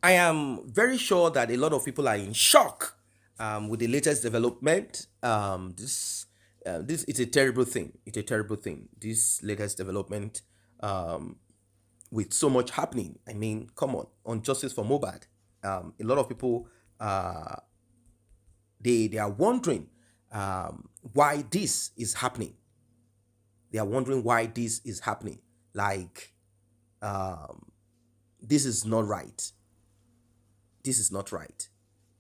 I am very sure that a lot of people are in shock with the latest development. This is a terrible thing. It's a terrible thing. This latest development, um, with so much happening. I mean, come on justice for Mohbad. A lot of people, uh, they are wondering why this is happening. They are wondering why this is happening. Like, um, this is not right. This is not right.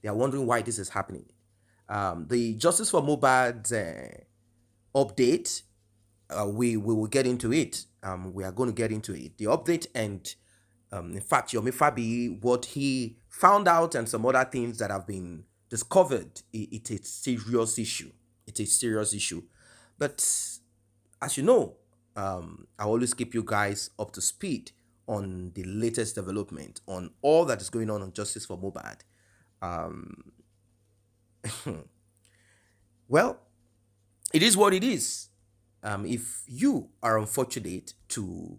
They are wondering why this is happening. The Justice for Mohbad update, we will get into it. We are going to get into it. The update and, in fact, Yomi Fabi, what he found out and some other things that have been discovered, it's a serious issue. It's a serious issue. But as you know, I always keep you guys up to speed on the latest development, on all that is going on Justice for Mohbad. Um, well, it is what it is. If you are unfortunate to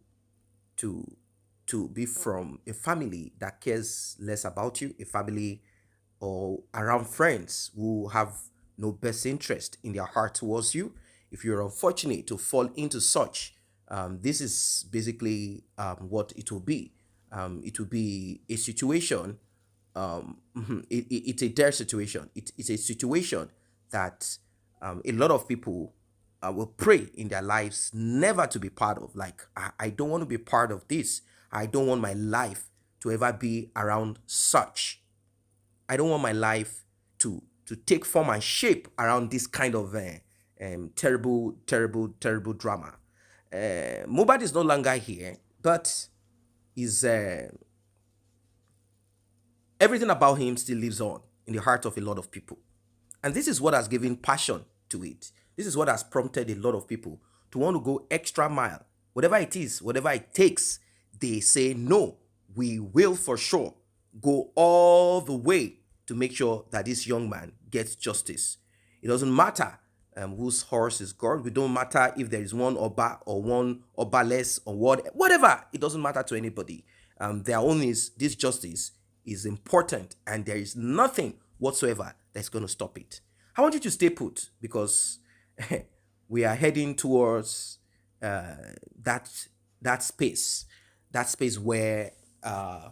to be from a family that cares less about you, a family or around friends who have no best interest in their heart towards you, if you're unfortunate to fall into such, this is basically what it will be. It will be a situation. It's a dire situation. It's a situation that a lot of people will pray in their lives never to be part of. Like, I don't want to be part of this. I don't want my life to ever be around such. I don't want my life to take form and shape around this kind of terrible drama. Mohbad is no longer here, but is everything about him still lives on in the heart of a lot of people. And this is what has given passion to it. This is what has prompted a lot of people to want to go extra mile. Whatever it is, whatever it takes, they say, no, we will for sure go all the way to make sure that this young man gets justice. It doesn't matter whose horse is God. It don't matter if there is one Oba or one Oba less or whatever. It doesn't matter to anybody. Their own is this justice is important, and there is nothing whatsoever that's going to stop it. I want you to stay put because we are heading towards that space where a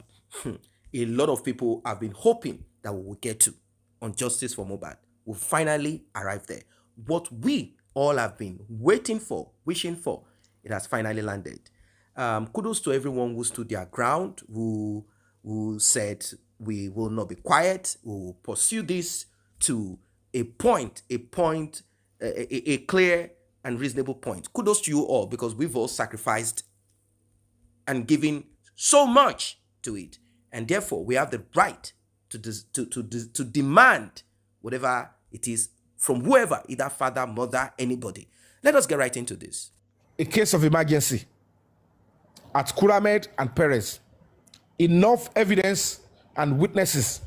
lot of people have been hoping that we will get to on Justice for Mohbad. We'll finally arrive there. What we all have been waiting for, wishing for, it has finally landed. Kudos to everyone who stood their ground, who said we will not be quiet, we will pursue this to a clear and reasonable point. Kudos to you all, because we've all sacrificed and given so much to it, and therefore we have the right to demand whatever it is from whoever, either father, mother, anybody. Let us get right into this. A case of emergency at Kuramed and Perez. Enough evidence and witnesses,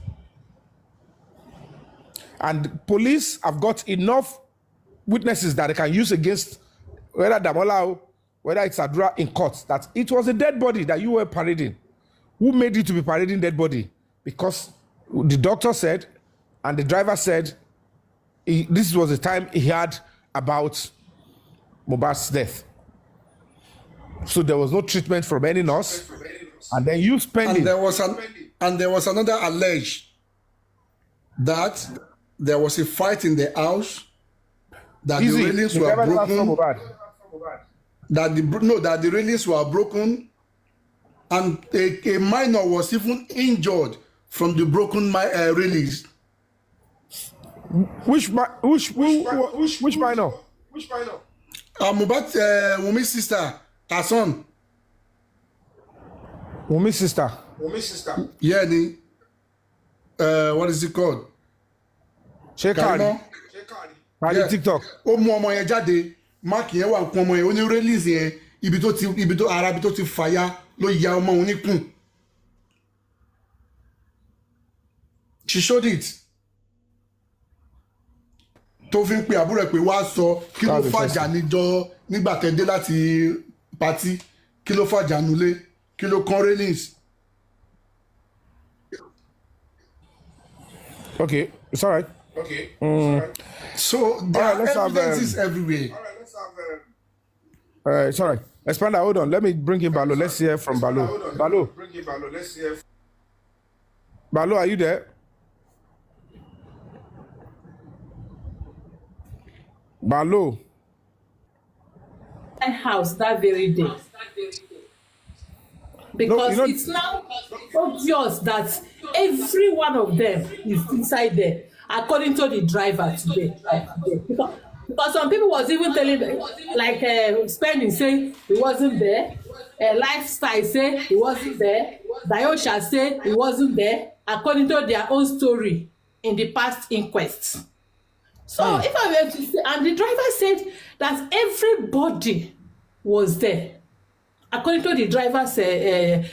and police have got enough witnesses that they can use against whether Damola, whether it's Adura in court, that it was a dead body that you were parading. Who made you to be parading dead body? Because the doctor said and the driver said this was the time he had about Mohbad's death. So there was no treatment from any nurse. And then you spend and there was another alleged that there was a fight in the house, that the railings were broken, that the railings were broken, and a minor was even injured from the broken railings. Which minor? Mohbad, Wunmi's sister, her son. Wunmi's sister. Yeah, what is it called? Shekari. Yeah. TikTok. Ó mú ọmọ yẹn jáde, mark yẹn wà nǹkan ọmọ yẹn, ó ní release yẹn, ibi tó ti fàya ló ya ọmọ òun níkùn. She showed it. Tó fi ń pe àbúrò ẹ̀ pé wá sọ kí ló fàjà níjọ́ nígbà tẹ́ dé láti pátì, kí ló fàjà nulẹ̀, kí ló kan railings. Okay, it's all right. Okay. So there All right, are let's have, evidences everywhere. It's all right. Expander, hold on. Let me bring in Balo. Let's hear from Balo. Balo. Balo, are you there? Balo. House that very day. Because it's now obvious that every one of them is inside there, according to the driver today. Because some people was even telling, like Spending saying he wasn't there, Lifestyle say he wasn't there, Diosha say he wasn't there, according to their own story in the past inquest. So if I were to say, and the driver said that everybody was there, according to the driver's statement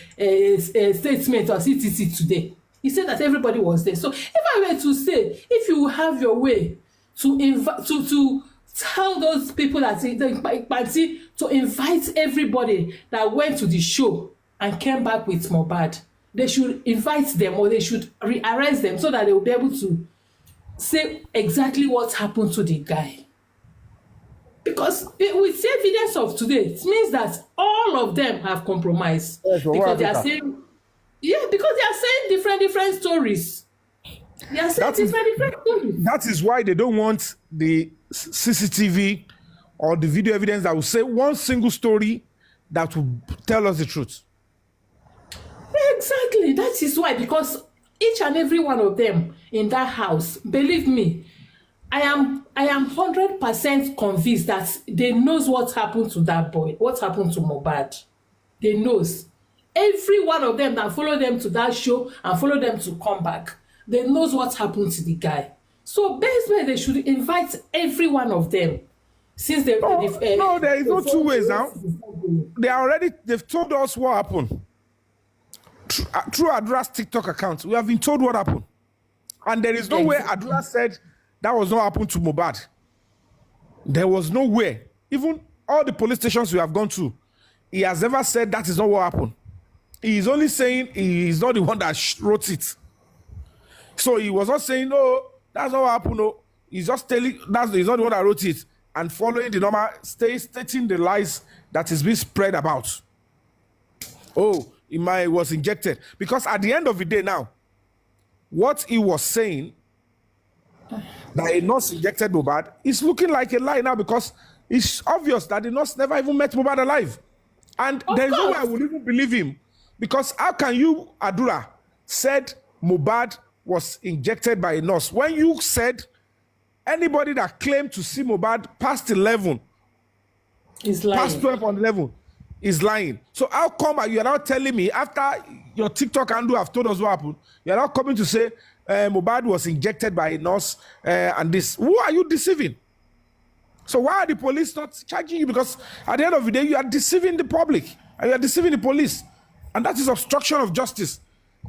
or CTC today. He said that everybody was there. So if I were to say, if you have your way to tell those people that the party to invite everybody that went to the show and came back with Mohbad, they should invite them or they should rearrest them so that they will be able to say exactly what happened to the guy. Because with the evidence of today, it means that all of them have compromised. Yes, because they are saying, because they are saying different stories. They are saying different stories. That is why they don't want the CCTV or the video evidence that will say one single story that will tell us the truth. Exactly. That is why, because each and every one of them in that house, believe me, I am 100% convinced that they knows what happened to that boy, what happened to Mohbad. They knows. Every one of them that follow them to that show and follow them to come back, they knows what happened to the guy. So basically, they should invite every one of them. Since they no, there is no two ways now. They've told us what happened. Through Adra's TikTok account, we have been told what happened. And there is no way Adra said that was not happened to Mohbad. There was no way. Even all the police stations we have gone to, he has never said that is not what happened. He is only saying he is not the one that wrote it. So he was not saying, no, that's not what happened. No. He's just telling he's not the one that wrote it and following the normal, stating the lies that is being spread about. Oh, Imole was injected. Because at the end of the day now, what he was saying, that a nurse injected Mohbad, is looking like a lie now because it's obvious that the nurse never even met Mohbad alive. And there is no way I would even believe him. Because how can you, Adura, said Mohbad was injected by a nurse when you said anybody that claimed to see Mohbad past 11, is lying. Past 12 on 11, is lying. So how come you are now telling me after your TikTok handle have told us what happened, you are now coming to say Mohbad was injected by a nurse and this? Who are you deceiving? So why are the police not charging you? Because at the end of the day, you are deceiving the public and you are deceiving the police. And that is obstruction of justice.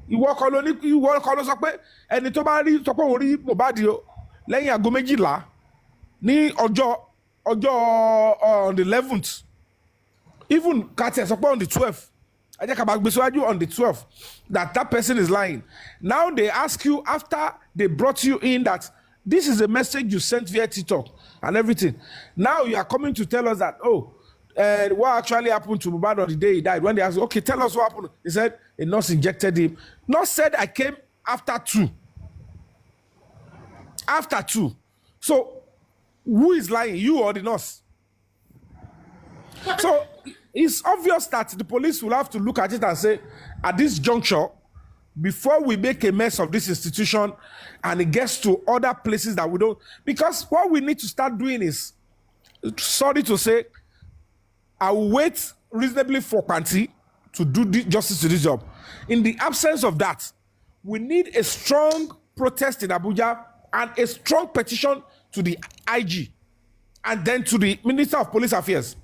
You walk on sọ pé ẹni tó bá rí sọ pé òun rí Mohbad lẹ́yìn aago méjìlá ní ọjọ́ on the 11th. Even Kate sọ pé on the 12th. I just come back on the 12th that person is lying. Now they ask you after they brought you in that this is a message you sent via TikTok and everything. Now you are coming to tell us that, what actually happened to Mohbad on the day he died? When they asked, okay, tell us what happened. He said a nurse injected him. Nurse said I came after 2. After 2. So who is lying, you or the nurse? So it's obvious that the police will have to look at it and say, at this juncture, before we make a mess of this institution and it gets to other places that we don't, because what we need to start doing is, sorry to say, I will wait reasonably for Panti to do justice to this job. In the absence of that, we need a strong protest in Abuja and a strong petition to the IG and then to the Minister of Police Affairs.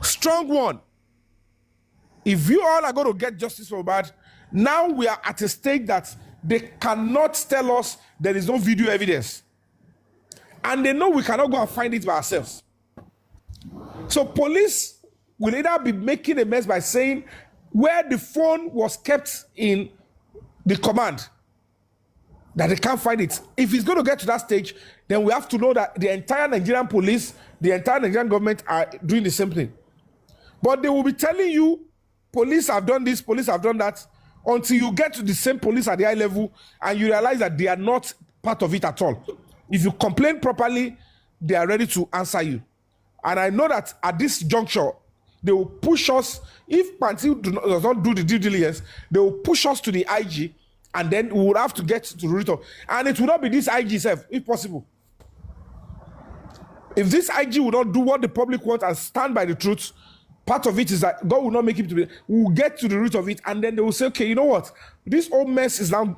Strong one. If you all are going to get justice for Mohbad, now we are at a stage that they cannot tell us there is no video evidence. And they know we cannot go and find it by ourselves. So police will either be making a mess by saying where the phone was kept in the command. that they can't find it. If it's going to get to that stage, then we have to know that the entire Nigerian police, the entire Nigerian government are doing the same thing. But they will be telling you, police have done this, police have done that, until you get to the same police at the high level and you realize that they are not part of it at all. If you complain properly, they are ready to answer you. And I know that at this juncture, they will push us. If Panti does not do the due diligence, they will push us to the IG, and then we will have to get to the root of. And it will not be this IG itself, if possible. If this IG will not do what the public wants and stand by the truth, part of it is that God will not make it to be. We will get to the root of it, and then they will say, okay, you know what? This whole mess is now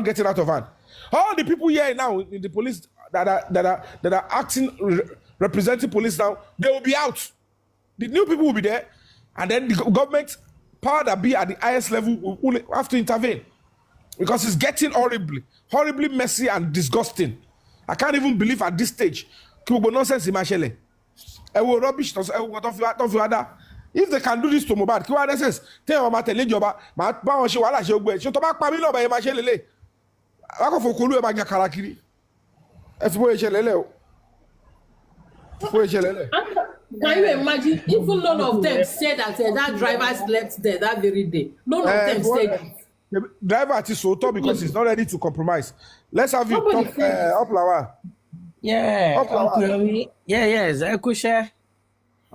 getting out of hand. All the people here now in the police that are acting, representing police now, they will be out. The new people will be there, and then the government, power that be at the highest level, will have to intervene, because it's getting horribly messy and disgusting. I can't even believe at this stage. Nonsense in Mashele. Rubbish. If they can do this to Mohbad, what nonsense? Tell them tell you about she wala she ogbe. She to back pami no ba ye Mashele le. Wako fokolu e ba nya karakiri. E fi bo ye Shelele o. Can you imagine? Even none of them said that that driver slept there that very day. None of them said. The driver is so tough because he's not ready to compromise. Let's have you talk up Lawa. Yeah, yes, I could share.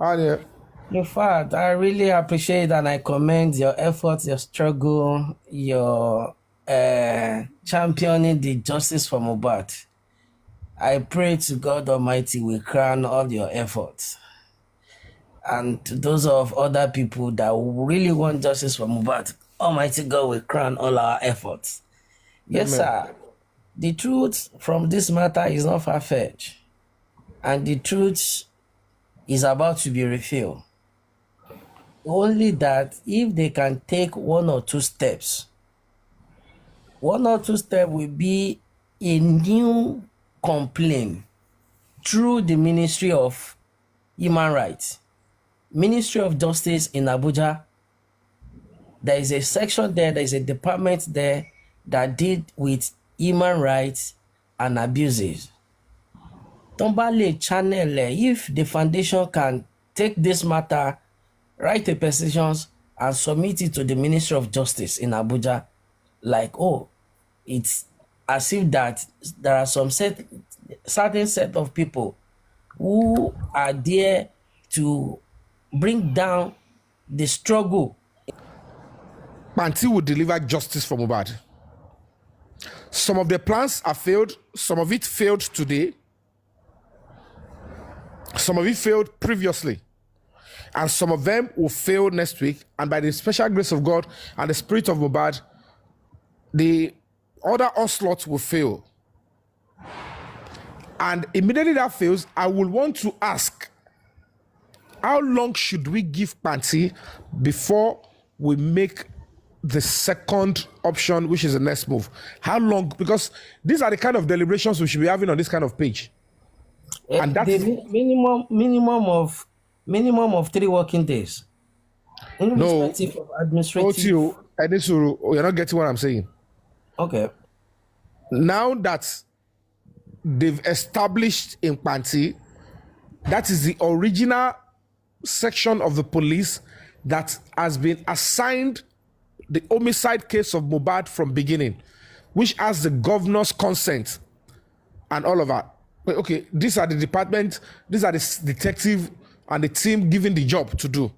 Yeah. In fact, I really appreciate and I commend your efforts, your struggle, your championing the justice for Mohbad. I pray to God Almighty will crown all your efforts. And to those of other people that really want justice for Mohbad, Almighty God will crown all our efforts. Yes, Amen. Sir. The truth from this matter is not far-fetched. And the truth is about to be revealed. Only that if they can take one or two steps will be a new complaint through the Ministry of Human Rights, Ministry of Justice in Abuja. There is a section there is a department there that did with human rights and abuses. Tombale channel, if the foundation can take this matter, write a petitions and submit it to the Ministry of Justice in Abuja, like, oh, it's as if that there are some certain set of people who are there to bring down the struggle. Panti will deliver justice for Mohbad. Some of the plans have failed. Some of it failed today. Some of it failed previously. And some of them will fail next week. And by the special grace of God and the spirit of Mohbad, the other onslaught will fail. And immediately that fails, I will want to ask, how long should we give Panti before we make the second option, which is the next move? How long? Because these are the kind of deliberations we should be having on this kind of page. And that's the minimum of 3 working days. Irrespective of administrative. You're not getting what I'm saying. Okay. Now that they've established in Panti, that is the original section of the police that has been assigned the homicide case of Mohbad from beginning, which has the governor's consent and all of that. Okay, these are the department, these are the detective and the team given the job to do.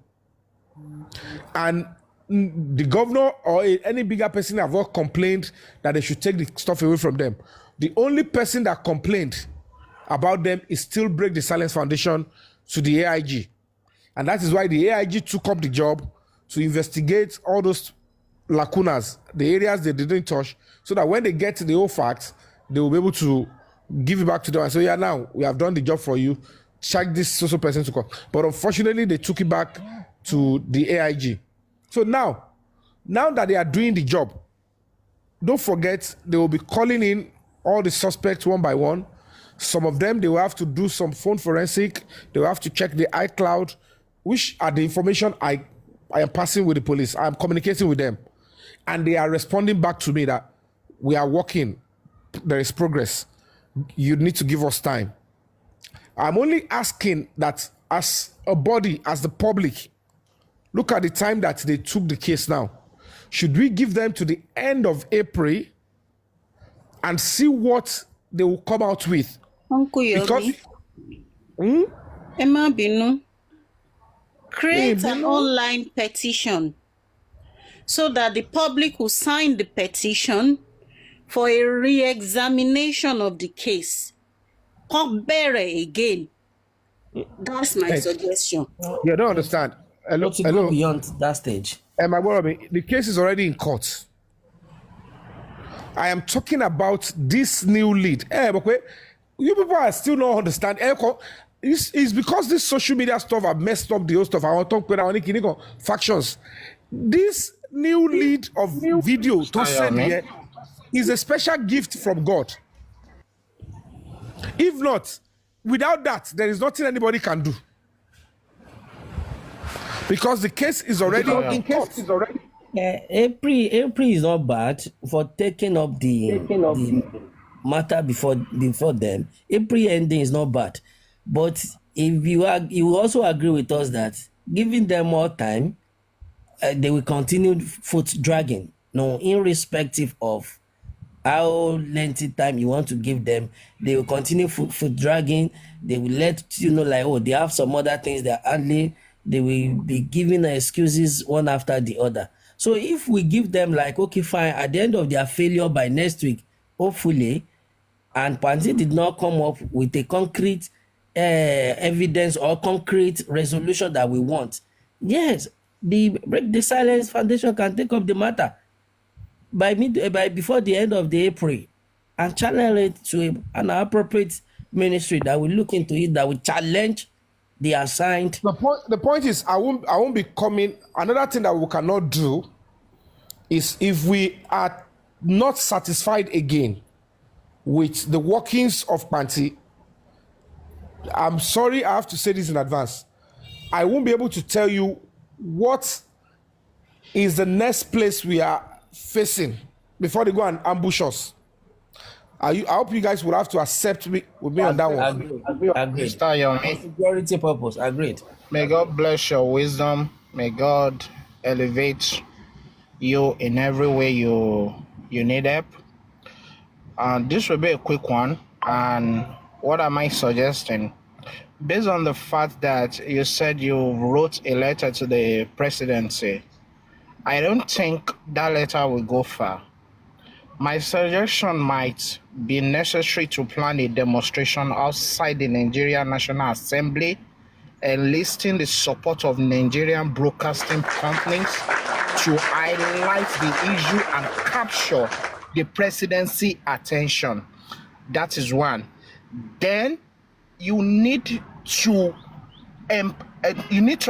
And the governor or any bigger person have all complained that they should take the stuff away from them. The only person that complained about them is still Break the Silence Foundation to the AIG. And that is why the AIG took up the job to investigate all those lacunas, the areas they didn't touch, so that when they get the whole facts, they will be able to give it back to them and say, yeah, now we have done the job for you, check this social person to come. But unfortunately, they took it back to the AIG. So now that they are doing the job, don't forget, they will be calling in all the suspects one by one. Some of them, they will have to do some phone forensic. They will have to check the iCloud, which are the information I am passing with the police. I am communicating with them. And they are responding back to me that we are working. there is progress. You need to give us time. I'm only asking that as a body, as the public, look at the time that they took the case now. Should we give them to the end of April and see what they will come out with? Uncle Because Yomi, Emma Binu, create an online petition so that the public will sign the petition for a re-examination of the case. Come bear again. That's my suggestion. you don't understand. Hello, To go beyond that stage. My brother, the case is already in court. I am talking about this new lead. But you people are still not understand. It's because this social media stuff have messed up the whole stuff. I want to talk about factions. This new lead of video to send here is a special gift from God. If not, without that, there is nothing anybody can do. Because the case is already in court. April is not bad for taking up the matter before them. April ending is not bad, but if you also agree with us that giving them more time, they will continue foot dragging. No, irrespective of how lengthy time you want to give them, they will continue foot dragging. They will let you know, like, oh, they have some other things they're handling. They will be giving excuses one after the other. So if we give them like, okay, fine, at the end of their failure by next week, hopefully, and Panti did not come up with a concrete evidence or concrete resolution that we want, yes, the Break the Silence Foundation can take up the matter by before the end of the April and channel it to an appropriate ministry that will look into it, that will challenge the assigned. The point is, I won't be coming. Another thing that we cannot do is, if we are not satisfied again with the workings of Panti, I'm sorry, I have to say this in advance. I won't be able to tell you what is the next place we are facing before they go and ambush us. I hope you guys will have to accept me with me on that one. Agreed. Mr. Yomi, Security purpose, agreed. may God bless your wisdom. May God elevate you in every way you need help. And this will be a quick one. And what am I suggesting? Based on the fact that you said you wrote a letter to the presidency, I don't think that letter will go far. My suggestion might be necessary to plan a demonstration outside the Nigerian National Assembly, enlisting the support of Nigerian broadcasting companies to highlight the issue and capture the presidency attention. That is one. Then you need to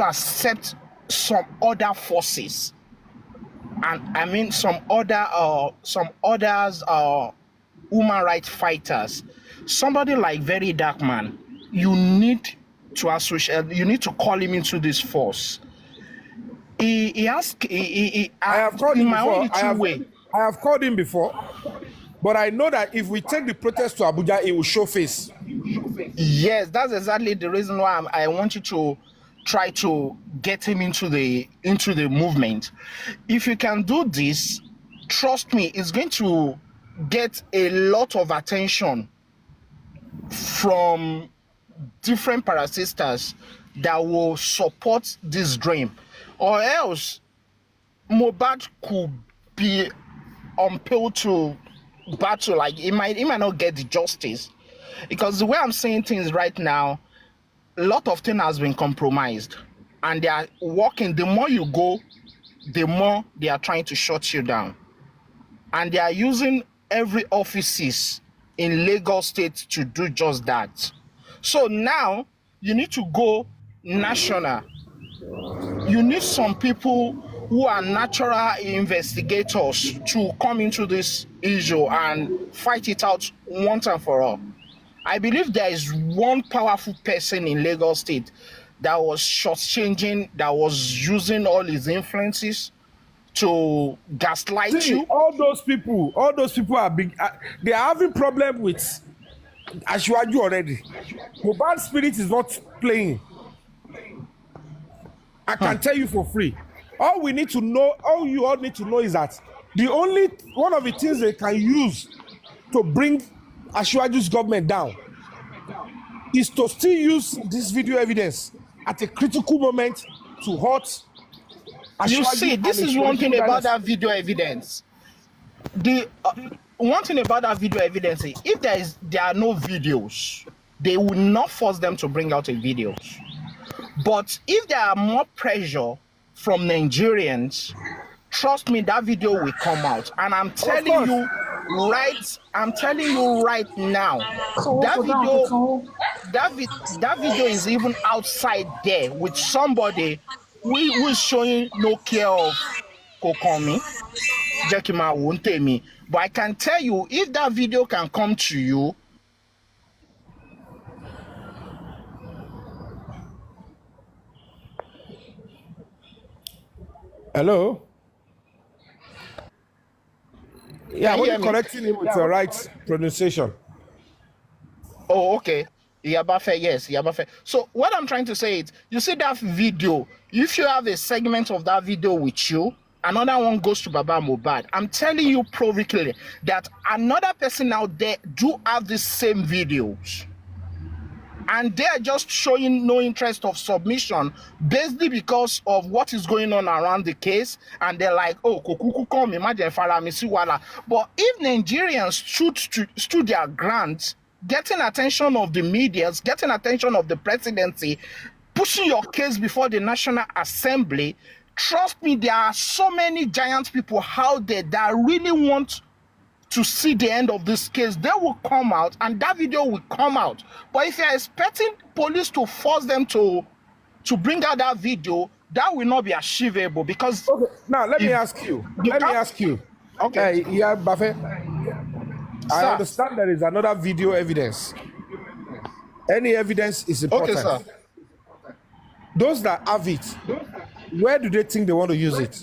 accept some other forces, and I mean some others human rights fighters. Somebody like Very Dark Man, you need to associate. You need to call him into this force. I have called him before. I have called him before, but I know that if we take the protest to Abuja, it will show face. Yes, that's exactly the reason why I want you to try to get him into the movement. If you can do this, trust me, it's going to get a lot of attention from different parasisters that will support this dream. Or else Mohbad could be unpilled to battle. Like he might not get the justice, because the way I'm saying things right now, a lot of things has been compromised, and they are working. The more you go, the more they are trying to shut you down, and they are using every offices in Lagos State to do just that. So now you need to go national. You need some people who are natural investigators to come into this issue and fight it out once and for all. I believe there is one powerful person in Lagos State that was shortchanging, that was using all his influences to gaslight See, you. all those people are big. They are having problem with Ashwaju already. Mohbad spirit is not playing. I can tell you for free. All we need to know, all you all need to know is that the only one of the things they can use to bring Ashwaju's government down is to still use this video evidence at a critical moment to hurt Ashwaju. You see, this is one thing about that video evidence. The one thing about that video evidence is if there are no videos, they will not force them to bring out a video. But if there are more pressure from Nigerians, trust me, that video will come out. And I'm telling you right now, that video is even outside there with somebody who is showing no care of Kokomi, Jekima won't tell me. But I can tell you, if that video can come to you, hello? Yeah, Can you when hear you're me? correcting him with the right pronunciation. oh, okay. Yabafe, yes, Yabafe. So what I'm trying to say is, you see that video, if you have a segment of that video with you, another one goes to Baba Mohbad. I'm telling you publicly that another person out there do have the same videos. And they're just showing no interest of submission basically because of what is going on around the case. And they're like, oh, kukuku come, imagine Faramisiwala. But if Nigerians stood their ground, getting attention of the medias, getting attention of the presidency, pushing your case before the National Assembly, trust me, there are so many giant people out there that really want to see the end of this case. They will come out and that video will come out. But if you're expecting police to force them to bring out that video, that will not be achievable because... Okay, now let me ask you. Okay. Yeah, Buffet. I understand there is another video evidence. Any evidence is important. Okay, sir. Those that have it, where do they think they want to use it?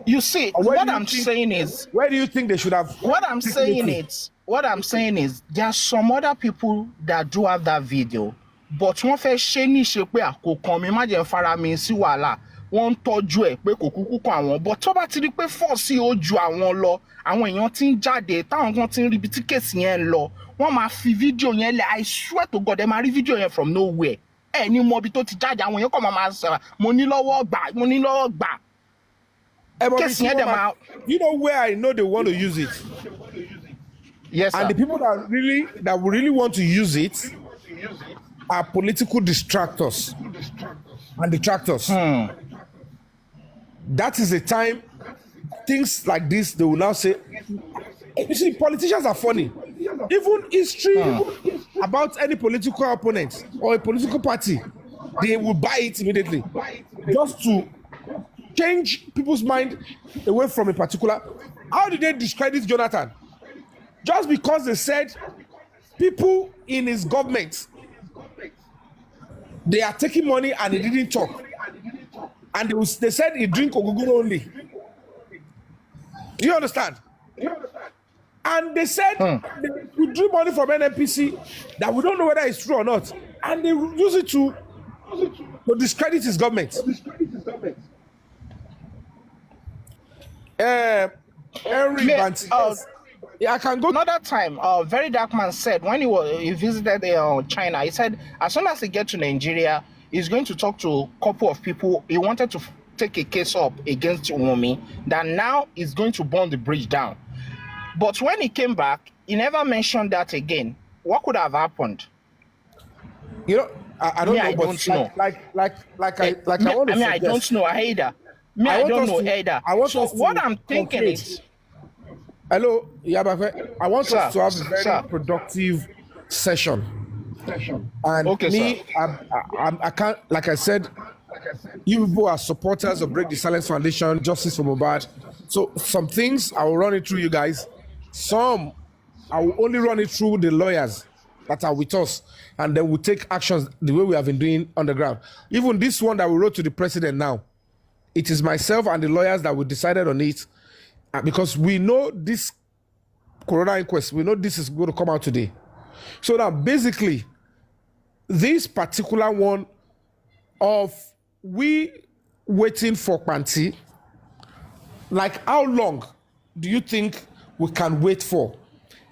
You see, what I'm saying is... Where do you think they should have... What I'm saying is, there are some other people that do have that video, but one fẹ́ ṣe ní ṣe pé àkókò mi má jẹ́ fara mi sí wàhálà, wọ́n tọ́jú ẹ̀ pé kò kúkú kan àwọn, but tó bá ti rí pé force ó ju àwọn lọ, àwọn èèyàn tí ń jáde, táwọn kan tí ń rí bí tí case yẹn lọ, wọ́n máa fi video yẹn lẹ̀. I swear to God, ẹ máa rí video yẹn from nowhere. Ẹ ní mọ bí tó ti jáde, àwọn èèyàn kàn máa sọ, mo ní lọ́wọ́ gbà. You know where I know they want to use it? Yes, sir. And the people that really want to use it are political distractors and detractors. That is the time things like this, they will now say, you see, politicians are funny. Even history about any political opponent or a political party, they will buy it immediately just to change people's mind away from a particular. How did they discredit Jonathan? Just because they said people in his government, they are taking money and he didn't talk. And they said he drink ogogoro only. Do you understand? And they said they withdrew money from NNPC that we don't know whether it's true or not. And they use it to discredit his government. Yeah, I can go. Another time, Very Dark Man said when he visited China, he said as soon as he gets to Nigeria, he's going to talk to a couple of people. He wanted to take a case up against Wunmi, that now is going to burn the bridge down. But when he came back, he never mentioned that again. What could have happened? You know, I don't know. I don't know. I don't know either. I don't know either. So what I'm thinking is... Hello, Yabafe. I want us to have a very productive session. And okay, I can't, like I said, you people are supporters of Break the Silence Foundation, Justice for Mohbad. So some things I will run it through you guys. Some I will only run it through the lawyers that are with us, and then we'll take actions the way we have been doing on the ground. Even this one that we wrote to the president now, it is myself and the lawyers that we decided on it, because we know this coroner inquest, we know this is going to come out today. So now basically, this particular one of we waiting for Panti, like how long do you think we can wait for?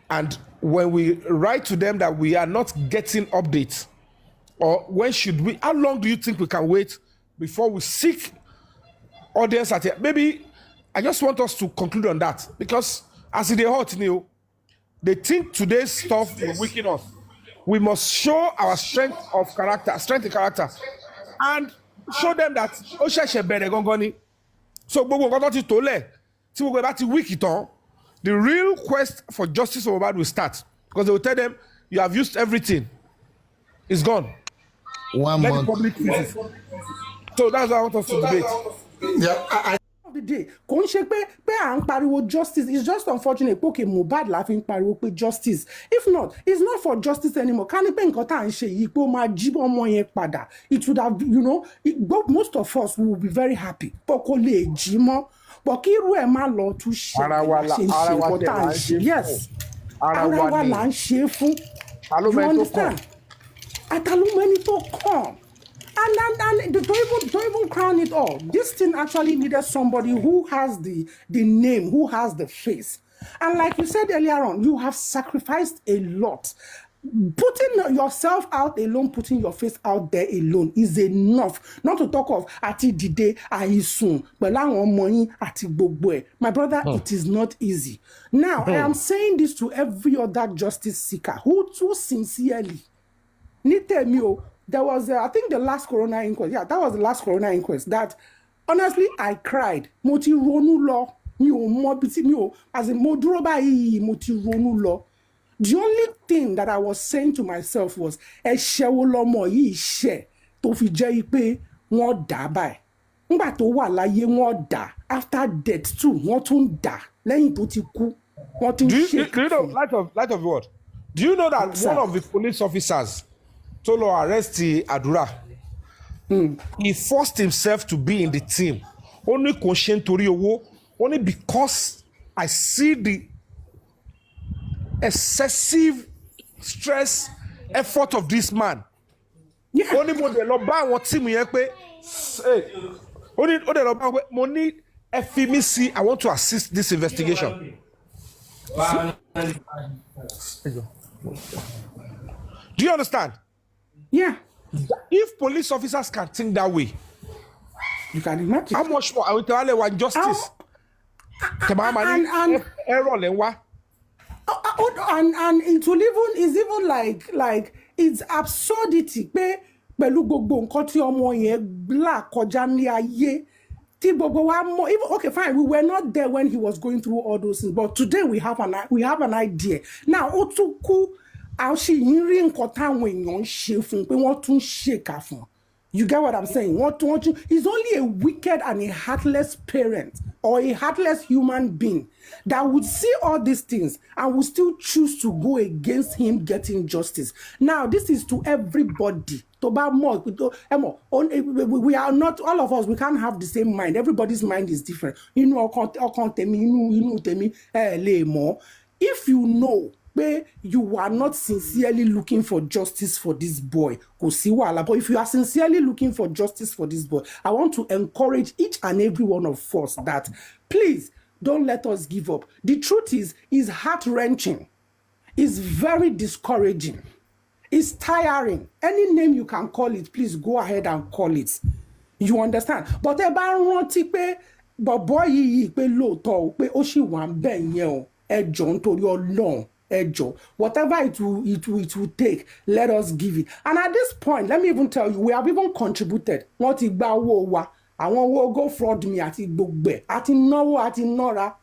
And when we write to them that we are not getting updates, or when should we, how long do you think we can wait before we seek audience at it? Maybe I just want us to conclude on that, because as it is hot, Neil, they think today's stuff will weaken us. We must show our strength of character, strength in character, and show them that so the real quest for justice for Mohbad will start, because they will tell them you have used everything, it's gone. 1 Let month. the public fix it. So that's what I want us to debate. Yeah, the day kò ń ṣe pé à ń pariwo justice. It's just unfortunate pé okay Mohbad la fi ń pariwo pé justice. If not, it's not for justice anymore. Ká ní pé nǹkan tá à ń ṣe yìí pé ó máa jí ọmọ yẹn padà, it would have, you know, most of us will be very happy pé kó lè jí mọ́. But kí irú ẹ̀ má lọ tún ṣe ṣe nǹkan tá à ń ṣe. Yes, ara wa là ń ṣe fún. You understand? Àtàlùmẹ́ni tó kàn. And don't even crown it all. This thing actually needed somebody who has the name, who has the face. And like you said earlier on, you have sacrificed a lot. Putting yourself out alone, putting your face out there alone is enough. Not to talk of ati dide aisun, ati gbogbo. My brother, it is not easy. Now, I am saying this to every other justice seeker who too sincerely. There was, I think, the last coroner inquest. Yeah, that was the last coroner inquest. That, honestly, I cried. Moti ronu lo, mi o mo biti mi o as a moduro ba yi moti ronu lo. The only thing that I was saying to myself was, "E se wo lomo yi se to fi je pe wọ́n dà báyìí. Nígbà tó wà láyé wọ́n dà. After death too, wọ́n tún dà. Lẹ́yìn tó ti kú, wọ́n tún ṣe. Do you know light of what? Do you know that one of the police officers told to arrest Adura? He forced himself to be in the team. Only conscient only because I see the excessive stress effort of this man. Yeah. Only mo de lo ba won team yen pe only o de lo ba mo ni FMC, I want to assist this investigation. Do you understand? Yeah. If police officers can think that way, You can imagine. how much more I will tell you justice? And it will even is even like it's absurdity pé pẹ̀lú gbogbo nǹkan tí ọmọ yẹn là kọjá ní ayé tí gbogbo wa mọ̀. Even okay fine, we were not there when he was going through all those things, but today we have an idea. Now ó tún kú àwọn ṣì ń rí nǹkan táwọn èèyàn ń ṣe fún pé wọ́n tún ṣèkà fún. You get what I'm saying? He's only a wicked and a heartless parent or a heartless human being that would see all these things and would still choose to go against him getting justice. Now, this is to everybody. We are not, all of us, we can't have the same mind. Everybody's mind is different. You know, if you know, where you are not sincerely looking for justice for this boy, but if you are sincerely looking for justice for this boy, I want to encourage each and every one of us that please don't let us give up. The truth is heart-wrenching, it's very discouraging, it's tiring. Any name you can call it, please go ahead and call it. You understand? But but boy ó ṣì wà ńbẹ̀ yẹn o, ẹ jọ̀ọ́ nítorí Ọlọ́run. Whatever it will take, let us give it. And at this point, let me even tell you, we have even contributed. Wọ́n ti gba owó wa, àwọn owó go fraud me àti gbogbo àti náwó àti nọ́ra,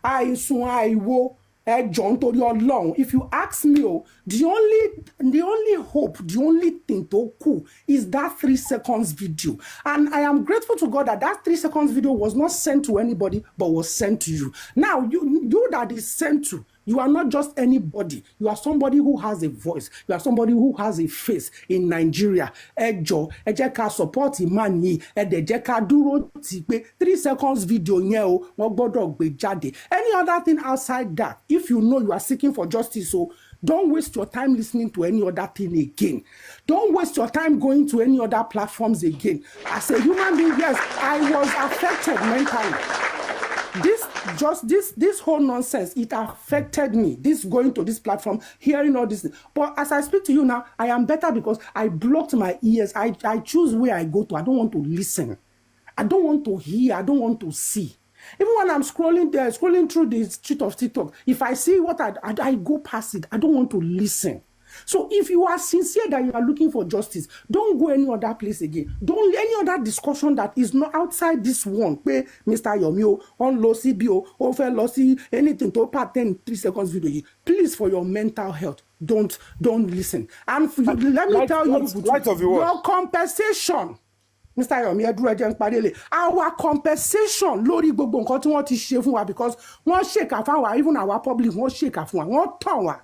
àìsùn àìwo, ẹ jọ̀ọ́ nítorí Ọlọ́run. If you ask me, the only hope, the only thing to cool is that 3 seconds video. And I am grateful to God that 3 seconds video was not sent to anybody, but was sent to you. Now, you that is sent to, You are not just anybody. You are somebody who has a voice. You are somebody who has a face in Nigeria. Ẹ jọ̀ọ́, ẹ jẹ́ ká support man yìí. Ẹ dẹ̀ jẹ́ ká dúró tì pé 3 seconds video yẹn o, wọ́n gbọ́dọ̀ gbé jáde. Any other thing outside that, if you know you are seeking for justice, so don't waste your time listening to any other thing again. Don't waste your time going to any other platforms again. As a human being, yes, I was affected mentally. This whole nonsense, it affected me. This going to this platform, hearing all this. But as I speak to you now, I am better because I blocked my ears. I choose where I go to. I don't want to listen. I don't want to hear. I don't want to see. Even when I'm scrolling through the street of TikTok, if I see what I go past it. I don't want to listen. So if you are sincere that you are looking for justice, don't go any other place again. Don't any other discussion that is not outside this one. Pé Mr. Yomi on low CBO, over lossy, anything to part 10 3 seconds video. Please, for your mental health, don't listen. And let me tell you, your compensation. Mr. Yomi Edruejen Padele, our compensation lórí gbogbo nǹkan tí wọ́n ti ṣe fún wa, because wọ́n ṣèkà fún wa, even our public wọ́n ṣèkà fún wa, wọ́n tàn wá.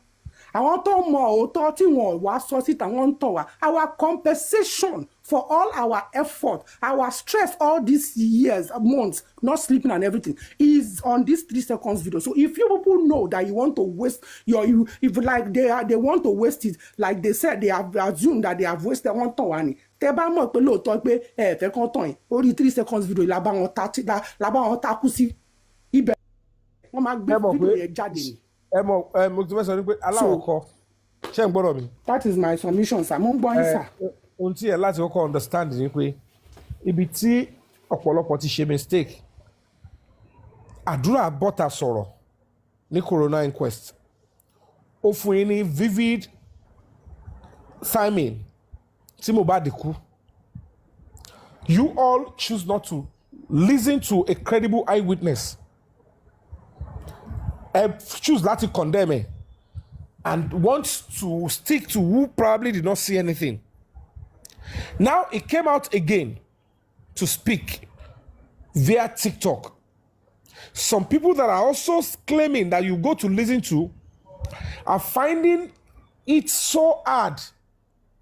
Àwọn tó mọ òótọ́ tí wọ́n wá sọ síta wọ́n ń tàn wá. Our compensation for all our effort, our stress all these years, months, not sleeping and everything, is on this 3 seconds video. So if you people know that you want to waste if like they want to waste it, like they said, they have assumed that they have wasted one ton. Tẹ́ bá mọ̀ pé lóòótọ́ pé ẹ fẹ́ kàn tàn yín, orí 3 seconds video la bá wọn takú sí ibẹ̀ wọ́n máa gbé video yẹn jáde ni. Mo ti fẹ́ sọ ní pé aláwọ̀kọ́ ṣé ń gbọ́dọ̀ mi. That is my submission, sir. Mo ń gbọ́ yín, sir. Ohun tí ẹ láti kọ́kọ́ understand ni pé ibi tí ọ̀pọ̀lọpọ̀ ti ṣe mistake, àdúrà bọ́ta sọ̀rọ̀ ní corona inquest ó fún yín ní vivid timing tí Mohbad kú. You all choose not to listen to a credible eyewitness. Choose not to condemn it and want to stick to who probably did not see anything. Now it came out again to speak via TikTok. Some people that are also claiming that you go to listen to are finding it so hard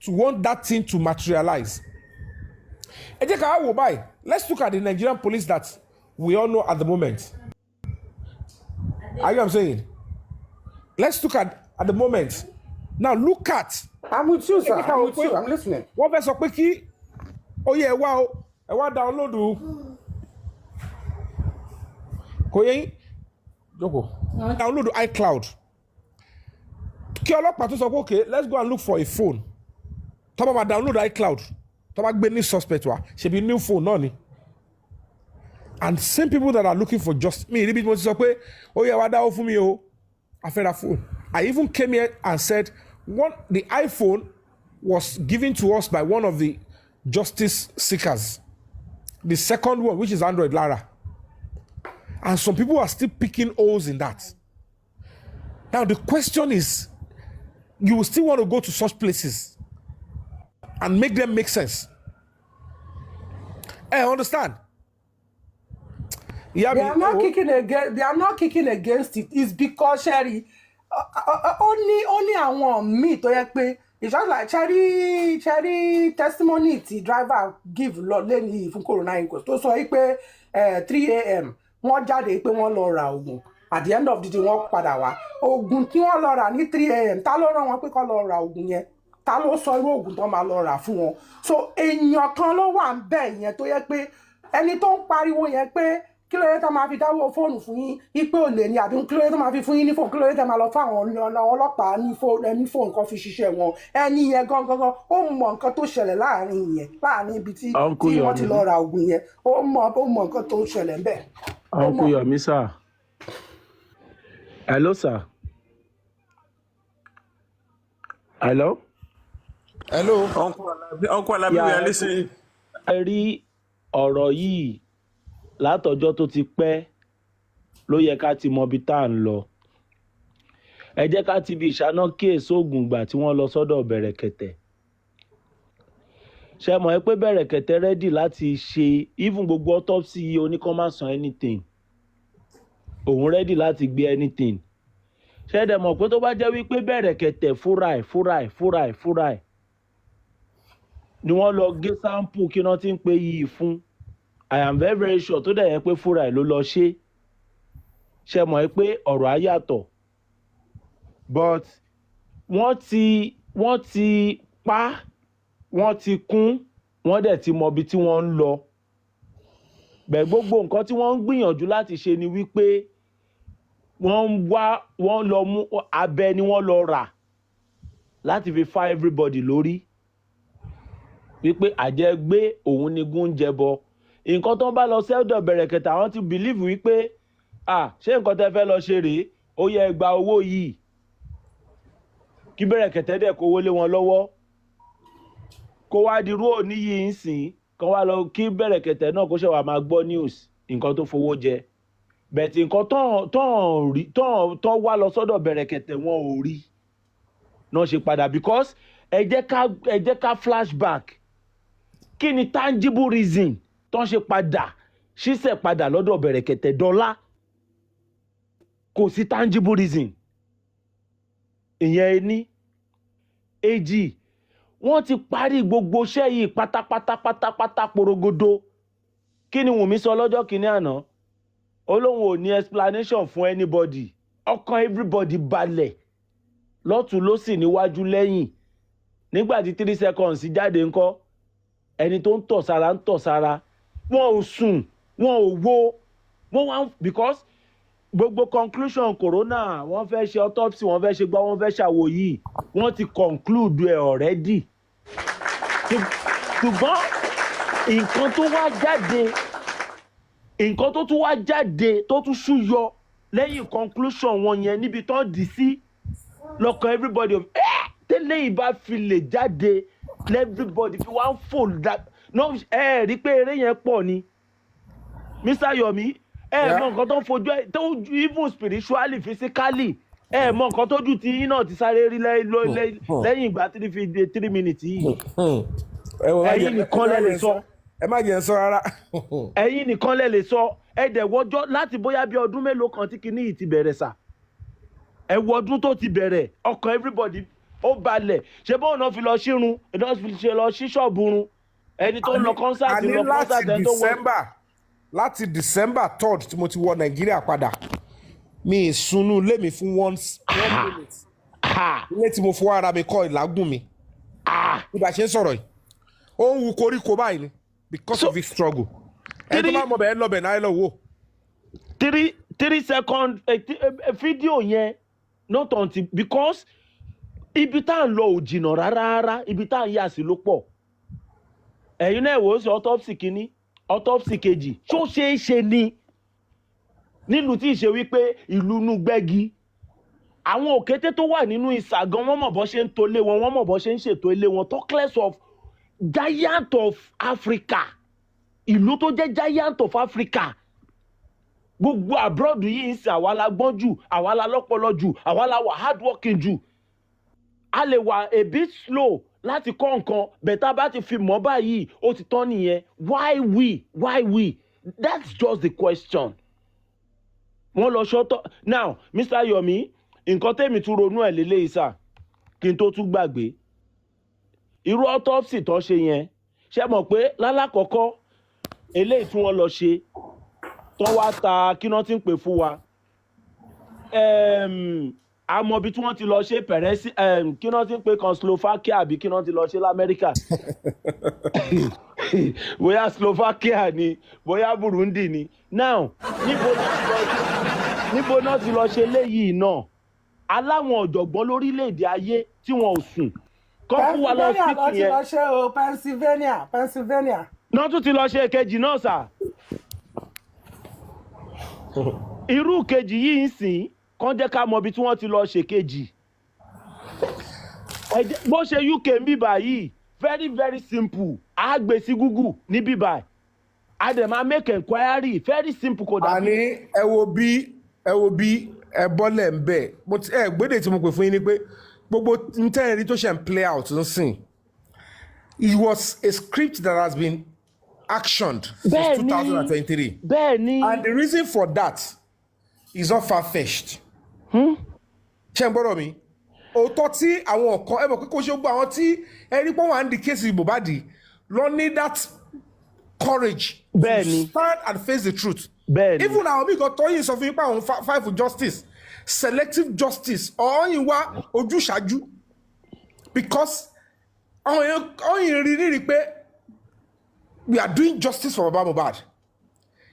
to want that thing to materialize. Let's look at the Nigerian police that we all know at the moment. Are you what I'm saying? Let's look at the moment. Now look at. I'm with you, sir. I'm with you. I'm listening. What fẹ́ sọ pé kí oyè ẹ wá download kò yẹ yín jókòó download iCloud. Kí ọlọ́pàá tó sọ pé okay, let's go and look for a phone. Tó bá download iCloud, tó bá gbé ní suspect wa, ṣe bí new phone náà ni. And same people that are looking for justice, me, mo ti sọ pé oyè wá dáwọ́ fún mi o, I fẹ́ ra phone. I even came here and said the iPhone was given to us by one of the justice seekers. The second one, which is Android Lara. And some people are still picking holes in that. Now the question is, you will still want to go to such places and make them make sense. I understand. Yeah, they are not kicking against it. It's because Sherry only àwọn míì tó yẹ pé it's just like Cherry testimony ti driver give lọ lẹ́ni fún corona inquest tó sọ pé 3 a.m. wọ́n jáde pé wọ́n lọ ra oògùn at the end of the day wọ́n padà wá oògùn tí wọ́n lọ rà ní 3 a.m. ta ló rán wọn pé kó lọ ra oògùn yẹn ta ló sọ irú oògùn tó máa lọ rà fún wọn so èèyàn kan ló wà ń bẹ̀ yẹn tó yẹ pé ẹni tó ń pariwo yẹn pé kí ló yẹ tó máa fi dáwọ́ fóònù fún yín ipe olè ni àbí kí ló yẹ tó máa fi fún yín ní fóònù kí ló yẹ tó máa lọ fún àwọn ọlọ́pàá ní fóònù kan fi ṣiṣẹ́ wọn ẹni yẹn gangan ó mọ nǹkan tó ṣẹlẹ̀ láàrin ibi tí wọ́n ti lọ ra oògùn yẹn ó mọ nǹkan tó ṣẹlẹ̀ ń bẹ̀. Uncle Yomi, sir. Hello, sir. Hello. Uncle Alabi, we are listening. Ẹ rí ọ̀rọ̀ yìí látọjọ́ tó ti pẹ́ ló yẹ ká ti mọ ibi tá à ń lọ. Ẹ jẹ́ ká ti bi ìṣáná kíyèsí oògùn gbà tí wọ́n lọ sọ́dọ̀ Bẹ̀rẹ̀kẹ̀tẹ̀. Ṣé mọ̀ ẹ́ pé Bẹ̀rẹ̀kẹ̀tẹ̀ ready láti ṣe even gbogbo autopsy oníkan má san anything. Òun ready láti gbé anything. ṣé dẹ̀ mọ̀ pé tó bá jẹ́ wípé Bẹ̀rẹ̀kẹ̀tẹ̀ fúnra ẹ̀ ni wọ́n lọ gé sample kí wọ́n ti ń pe yìí fún, I am very very sure tó dẹ̀ yẹ pé fúnra ẹ̀ ló lọ ṣe mọ̀ pé ọ̀rọ̀ á yàtọ̀, but wọ́n ti pa, wọ́n ti kún, wọ́n dẹ̀ ti mọ ibi tí wọ́n ń lọ. Bẹ́ẹ̀ gbogbo nǹkan tí wọ́n ń gbìyànjú láti ṣe ni wípé wọ́n lọ mú abẹ ni wọ́n lọ rà láti fi fá everybody lórí wípé àjẹgbé òun ni gún jẹbọ. Nǹkan tó ń bá lọ sẹ́dọ̀ Bẹ̀rẹ̀kẹ̀tẹ̀ àwọn ti believe wípé ṣé nǹkan tẹ́ fẹ́ lọ ṣe rèé, ó yẹ gba owó yìí, kí Bẹ̀rẹ̀kẹ̀tẹ̀ dẹ̀ kówó lé wọn lọ́wọ́, kó wá dirú òní yìí ń sìn kan wá lọ kí Bẹ̀rẹ̀kẹ̀tẹ̀ náà kó ṣe wà máa gbọ́ news nǹkan tó fowó jẹ. Bẹ̀tì nǹkan tó wá lọ sọ́dọ̀ Bẹ̀rẹ̀kẹ̀tẹ̀ wọn ò rí náà ṣe padà, because ẹ jẹ́ ká flashback. Kí ni tangible reason tó ń ṣe padà ṣíṣẹ̀ padà lọ́dọ̀ Bẹ̀rẹ̀kẹ̀tẹ̀ dọ́là? Kò sí tangible reason. Ìyẹn ní èjì, wọ́n ti parí gbogbo iṣẹ́ yìí pátápátá porogodo. Kí ni Wunmi sọ lọ́jọ́ kìíní àná? Olóhùn ò ní explanation fún anybody. Ọkàn everybody balẹ̀ lọ́tùn lósì níwájú lẹ́yìn. Nígbà tí 3 seconds jáde ńkọ́, ẹni tó ń tọ̀ sára wọn ò sùn, wọn ò wo, wọ́n wá because gbogbo conclusion corona wọ́n fẹ́ ṣe autopsy, wọ́n fẹ́ ṣe gbá, wọ́n fẹ́ ṣàwò yìí, wọ́n ti conclude ẹ̀ already. Ṣùgbọ́n nǹkan tó tún wá jáde tó tún ṣúyọ lẹ́yìn conclusion wọn yẹn níbi tó dì sí lọ́kàn everybody of tẹ́lẹ̀ ìbá fi lè jáde everybody fi wá ń fò rí pé eré yẹn pọ̀ ni Mr. Yomi mọ nǹkan tó ń fojú ẹ tó even spiritually physically mọ nǹkan tó jù tí yín náà ti sáré rí lẹ́yìn ìgbà 3 minutes yìí. Ẹ̀yin nìkan lẹ lè sọ. Ẹ má jẹ́ sọ rárá. Ẹ̀yin nìkan lẹ lè sọ. Ẹ dẹ̀ wọ́jọ́ láti bóyá bí ọdún mélòó kan tí kinní yìí ti bẹ̀rẹ̀ sà. Ẹ wo ọdún tó ti bẹ̀rẹ̀, ọkàn everybody ó balẹ̀. Ṣé bóun náà fi lọ ṣírun, ìdán fi ṣe lọ ṣí ṣọ́ọ̀bù run. Ẹni tó ń lọ concert lọ concert ẹni tó wọ. Láti December 3rd tí mo ti wọ Nàìjíríà padà, mi ìsúnú ilé mi fún 1 minute. Ilé tí mo fọwọ́ ara mi kọ́ ìlágùn mi. Bí bá ṣe ń sọ̀rọ̀ yìí, ó ń wu koríko báyìí ni because of this struggle. Ẹni tó bá mọ̀ bẹ́ẹ̀ lọ́bẹ̀ náà ẹ lọ wò. 3 second fídíò yẹn not until because ibi tá à ń lọ ò jìnnà rárá, ibi tá à ń yà sí ló pọ̀. Ẹ̀yin náà wò ó sí autopsy kìíní, autopsy kejì, ṣó ṣeé ṣe ni nílùú tí ì ṣe wípé ìlú inú gbẹ́gi àwọn òkété tó wà nínú ìsà gan wọ́n mọ̀ bọ́ ṣe ń tolé wọn, wọ́n mọ̀ bọ́ ṣe ń ṣètò ilé wọn. Talkless of giant of Africa, ìlú tó jẹ́ giant of Africa. Gbogbo abroad yìí ń sìn àwa la gbọ́n jù, àwa la lọ́pọlọ jù, àwa la wà hard working jù. A lè wà a bit slow láti kọ́ nǹkan, bẹ̀tà bá ti fi mọ́ báyìí ó ti tán nìyẹn. Why we? That's just the question. Wọ́n lọ ṣọ́tọ̀. Now Mr. Yomi, nǹkan tẹ́mi tún ronú ẹ̀ lélẹ́yìí sà kí n tó tún gbàgbé. Irú autopsy tó ṣe yẹn, ṣé mọ̀ pé lálákọ̀ọ́kọ́ eléyìí tí wọ́n lọ ṣe tó wá ta kí wọ́n ti ń pè fún wa. Àmọ́ bí tí wọ́n ti lọ ṣe pẹ̀rẹ́sì kí wọ́n ti ń pè kan Slovakia àbí kí wọ́n ti lọ ṣe l'Amẹ́ríkà. Bóyá Slovakia ni, bóyá Burundi ni. Now níbo náà ti lọ ṣe léyìí náà? Aláwọn ọ̀jọ̀gbọ́n lórílẹ̀‐èdè ayé tí wọn ò sùn. Kọ́ fún wa lọ sí ìyẹn. Pennsylvania lọ ti lọ ṣe o, Pennsylvania. Náà tún ti lọ ṣe èkejì náà sà. Irú kejì yìí ń sìn kàn jẹ́ ká mọ ibi tí wọ́n ti lọ ṣe kejì. Bó ṣe UK ń bíbà yìí very very simple. A gbé sí Google ní bíbà. A dẹ̀ máa make enquiry very simple kò dàbí. Àní ẹ wo bí ẹ bọ́lẹ̀ ń bẹ̀. Gbédè tí mo pè fún yín ni pé gbogbo ntẹ́rẹ̀rí tó ṣe ń play out ń sìn. It was a script that has been actioned since 2023. Bẹ́ẹ̀ni. And the reason for that is not far-fetched. ṣé ń gbọ́dọ̀ mi òótọ́ tí àwọn ọ̀kan ẹ mọ̀ pé kò ṣe gbọ́ àwọn tí ẹni pọ́n wà ń di kéèsì Mohbad lọ ní that courage Bẹ́ẹ̀ni. to stand and face the truth. Bẹ́ẹ̀ni. Even àwọn míì kan tọ́yìn sọ fún yín pé àwọn fight for justice selective justice ọ̀hún wá ojúṣàájú because ọ̀hún rí pé we are doing justice for Baba Mohbad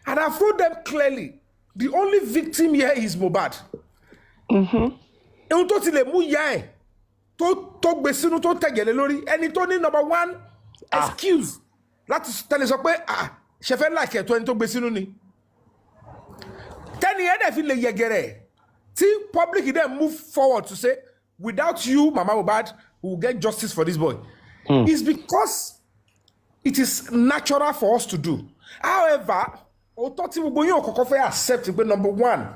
and I told them clearly the only victim here is Mohbad. Ohun tó ti lè mú ìyá ẹ̀ tó gbé sínú tó tẹ̀gẹ̀lẹ̀ lórí ẹni tó ní number one excuse láti tẹ́lẹ̀ sọ pé ṣe fẹ́ láìkẹ́ tó ẹni tó gbé sínú ni tẹ́ni ẹ̀ dẹ̀ fi lè yẹgẹrẹ tí public then move forward to say without you Mama Mohbad we will get justice for this boy. It's because it is natural for us to do. However, òótọ́ tí gbogbo yín ò kọ́kọ́ fẹ́ accept pé number one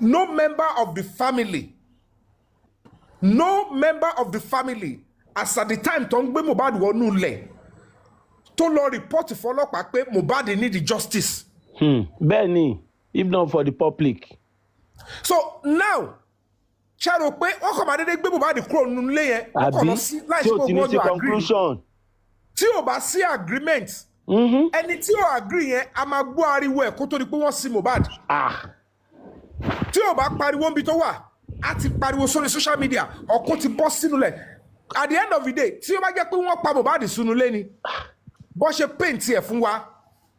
no member of the family as at the time tó ń gbé Mohbad wọnú ilẹ̀ tó lọ report fọlọ́pàá pé Mohbad need the justice. Bẹ́ẹ̀ni, if not for the public. So now ṣe rò pé wọ́n kàn máa dédé gbé Mohbad kúrò nínú ilé yẹn wọ́n kàn lọ sí láì sí tí o ti ní gbogbo sí ọjọ́ agree conclusion. tí ò bá sí agreement ẹni tí ò agree yẹn a máa gbọ́ ariwo ẹ̀ kó tó di pé wọ́n sí Mohbad tí ò bá pariwo níbi tó wà á ti pariwo sórí social media ọkùn ti bọ́ sínú lẹ̀ at the end of the day tí ó bá jẹ́ pé wọ́n pa Mohbad sínú lé ni bọ́ ṣe paint ẹ̀ fún wa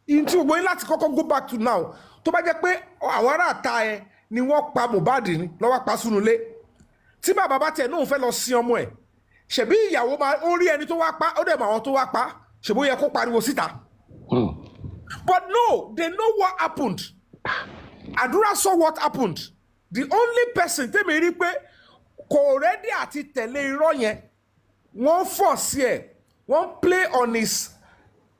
in tí gbogbo yín láti kọ́kọ́ go back to now tó bá jẹ́ pé àwọn ará àta ẹ ni wọ́n pa Mohbad ni lọ́wọ́ pa sínú lé tí bàbá bá tẹ̀ náà fẹ́ lọ sin ọmọ ẹ̀ ṣebí ìyàwó máa ó rí ẹni tó wá pa ó dẹ̀ mọ̀ àwọn tó wá pa ṣebó yẹ kó pariwo síta. But no, they know what happened. Àdúrà saw what happened. The only person tẹ́mi rí pé kò rẹ́dí àti tẹ̀lé irọ́ yẹn wọ́n force ẹ̀ wọ́n play on his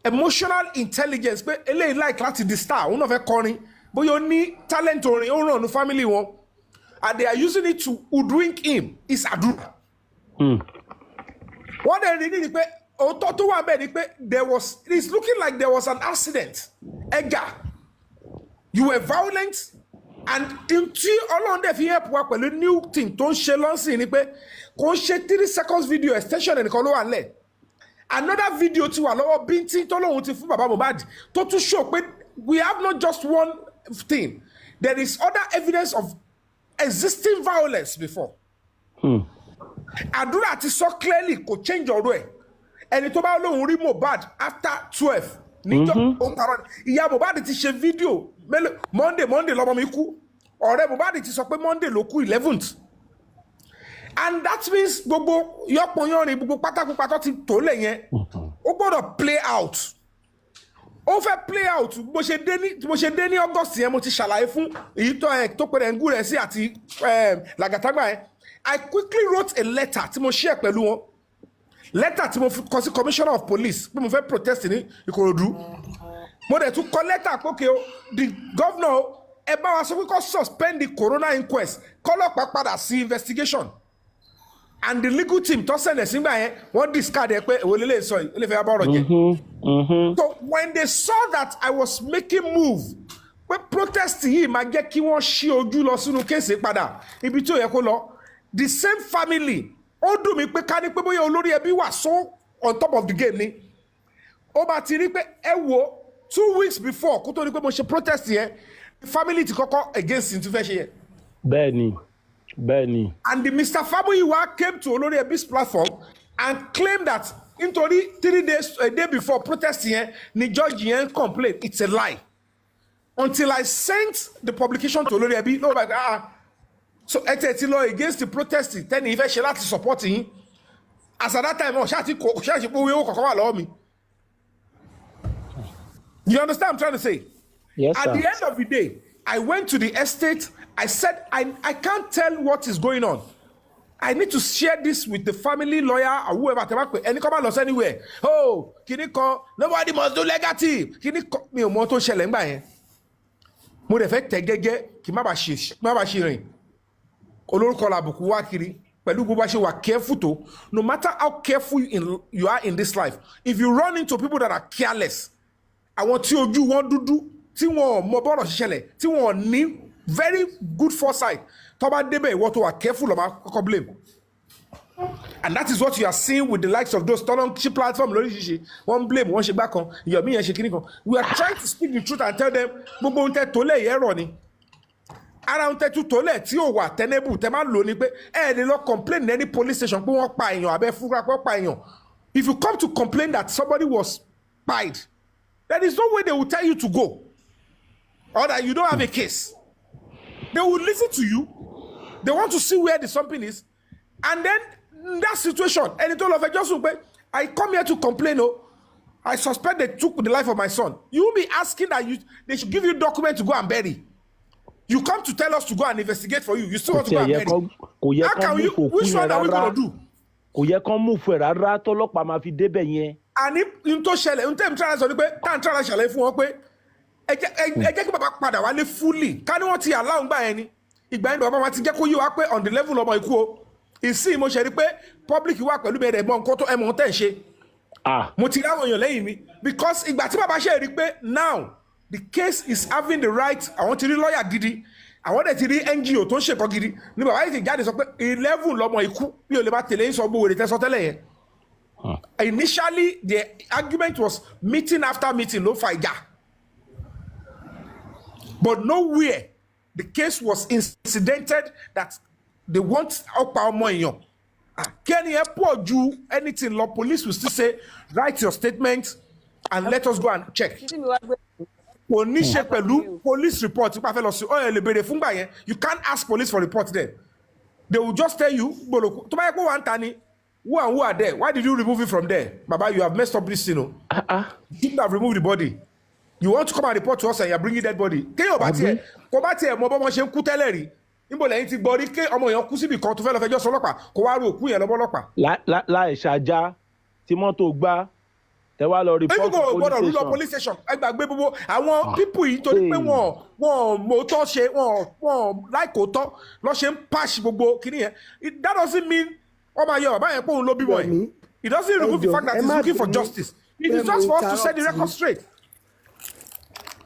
emotional intelligence pé eléyìí like láti di star òun náà fẹ́ kọrin bóyá ó ní talent orin ó ràn ní family wọn and they are using it to hoodwink him is àdúrà. Wọ́n dẹ̀ rí ni pé òótọ́ tó wà bẹ́ẹ̀ ni pé it's looking like there was an accident. Ẹja, you were violent and tí Ọlọ́run dẹ̀ fi help wa pẹ̀lú new thing tó ń ṣe lọ́sìn ni pé kò ń ṣe 3 seconds video extension ẹnìkan ló wà nílẹ̀. Another video ti wà lọ́wọ́ bíntín tó lóun ti fún bàbá Mohbad tó tún show pé we have not just one thing, there is other evidence of existing violence before. Àdúrà ti sọ clearly kò change ọ̀rọ̀ ẹ̀ ẹni tó bá lóun rí Mohbad after 12 níjọ́ ó parọ́ ìyá Mohbad ti ṣe fídíò Monday lọ́mọ mi kú ọ̀rẹ́ Mohbad ti sọ pé Monday ló kú 11th and that means gbogbo yọpọnyọrin gbogbo pátákópátá ti tó lẹ̀ yẹn ó gbọ́dọ̀ play out ó fẹ́ play out bó ṣe dé ní August yẹn mo ti ṣàlàyé fún èyí tó pẹ̀lẹ́ ń gúrẹ́ sí àti làgàtàgbà yẹn I quickly wrote a letter tí mo share pẹ̀lú wọn letter tí mo kọ sí commissioner of police pé mo fẹ́ protest ní Ìkòròdú mo dẹ̀ tún kọ letter pókè o the governor ẹ bá wa sọ pé kó suspend the corona inquest kọ́lọ́pàá padà sí investigation and the legal team tó sẹ̀lẹ̀ sígbà yẹn wọ́n discard ẹ pé èwo lélẹ̀ sọ yìí ó lè fẹ́ bá ọ̀rọ̀ jẹ́. So when they saw that I was making move pé protest yìí máa jẹ́ kí wọ́n ṣí ojú lọ sínú kéèsì padà ibi tí ò yẹ kó lọ the same family ó dùn mí pé ká ní pé bóyá olórí ẹbí wà so on top of the game ni ó bá ti rí pé ẹ wo 2 weeks before kó tó ní pé mo ṣe protest yẹn family ti kọ́kọ́ against it tó fẹ́ ṣe yẹn. Bẹ́ẹ̀ni. And the Mr. Famuyiwa came to olórí ẹbí's platform and claimed that nítorí 3 days a day before protest yẹn ni judge yẹn complain it's a lie until I sent the publication to olórí ẹbí no like so ẹ tẹ̀ ti lọ against the protest tẹ́ni ìfẹ́ ṣe láti support yín as at that time ṣáà ti pé owó kọ̀ọ̀kan wà lọ́wọ́ mi. You understand what I'm trying to say? Yes, sir. At the end of the day, I went to the estate. I said, I can't tell what is going on. I need to share this with the family lawyer or whoever. Any come lost anywhere. Oh, kiniko, nobody must do legacy. Kiniko, mi ò mọ̀ tó ṣẹlẹ̀ ńgbà yẹn. Mo dẹ̀ fẹ́ tẹ̀ gẹ́gẹ́ kí má bàa ṣe rìn. Olórúkọ làbùkù wá kiri. Pẹ̀lú bó bá ṣe wà careful tó. No matter how careful you are in this life, if you run into people that are careless, àwọn tí ojú wọn dúdú, tí wọn mọ bọ́rọ̀ ṣiṣẹlẹ̀, tí wọn ní very good foresight, tó bá débẹ̀ ìwọ tó wà careful ló máa kọ́kọ́ blame. And that is what you are seeing with the likes of those tọ́lọ́nkì platform lóríṣiríṣi. Wọ́n blame, wọ́n ṣe gbá kan, ìyọ̀mí yẹn ṣe kíní kan. We are trying to speak the truth and tell them gbogbo ohun tẹ́ tó lẹ̀ yẹ́ rọ̀ ni. Ara ohun tẹ́ tún tó lẹ̀ tí ò wà tenable tẹ́ máa lò ní pé lè lọ complain ní any police station pé wọ́n pa èèyàn abẹ́ fúnra pé wọ́n pa èèyàn. If you come to complain that somebody was spied, there is no way they will tell you to go or that you don't have a case. They will listen to you. They want to see where the something is. And then in that situation, and it all of just I come here to complain. Oh, I suspect they took the life of my son. You will be asking that they should give you documents to go and bury. You come to tell us to go and investigate for you. You still want to go and bury. How can you? Which one are we going to do? Kò yẹ kán mú fún ẹ rárá tọ́lọ́pàá máa fi débẹ̀ yẹn. Àní n tó ṣẹlẹ̀ n tẹ́ mi tíra sọ ni pé tá n tíra ṣàlàyé fún wọn pé ẹ jẹ́ kí bàbá padà wálé fully ká ní wọ́n ti aláwọ̀ gbà yẹn ni ìgbà yẹn bàbá wa ti jẹ́ kó yé wa pé on the level ọmọ ikú o ìsìn mo ṣe rí pé public wà pẹ̀lú bẹ̀rẹ̀ mọ́ nǹkan tó ẹ̀mọ́ tẹ̀ ṣe. Mo ti ráwọn èèyàn lẹ́yìn mi because ìgbà tí bàbá ṣe rí pé now the case is having the right àwọn ti rí lọ́ọ̀yà gidi àwọn dẹ̀ ti rí NGO tó ń ṣèkọ́ gidi ní bàbá yìí ti jáde sọ pé 11 lọ́mọ ikú bí o lè bá tẹ̀lé yín sọ gbogbo èrè tẹ́sọ tẹ́lẹ̀ yẹn. Initially the argument was meeting after meeting ló fa ìjà but nowhere the case was incidented that they want ọ̀pá ọmọ èèyàn. Kẹ́ni ẹ pọ̀ ju anything law police will still say write your statement and let us go and check. Kò ní ṣe pẹ̀lú police report nípa fẹ́ lọ sí ọ̀yẹ̀ lè béèrè fúngbà yẹn you can't ask police for report there they will just tell you gbòòrò tó bá yẹ kó wà ń ta ni who and who are there why did you remove it from there baba you have messed up this thing o you shouldn't have removed the body you want to come and report to us and you are bringing dead body kéèyàn bá tiẹ̀ kó bá tiẹ̀ mọ bọ́mọ ṣe ń kú tẹ́lẹ̀ rí níbo lẹ́yìn ti gbọ́ rí ké ọmọ èèyàn kú síbi kan tó fẹ́ lọ fẹjọ́ sọ ọlọ́pàá kó wá ru òkú yẹn lọ́bọ́ ọlọ́pàá. láì ṣàjà tí mọ́tò gbá tẹ wá lọ report police station ẹgbàgbé gbogbo àwọn people yìí torí pé wọn mọ̀ọ́tọ́ ṣe wọn láìkòótọ́ lọ ṣe ń patch gbogbo kìíní yẹn that doesn't mean ọmọ ayé ọba yẹn pé òun ló bímọ yìí it doesn't remove the fact that he's looking for justice it is just for us to set the record straight.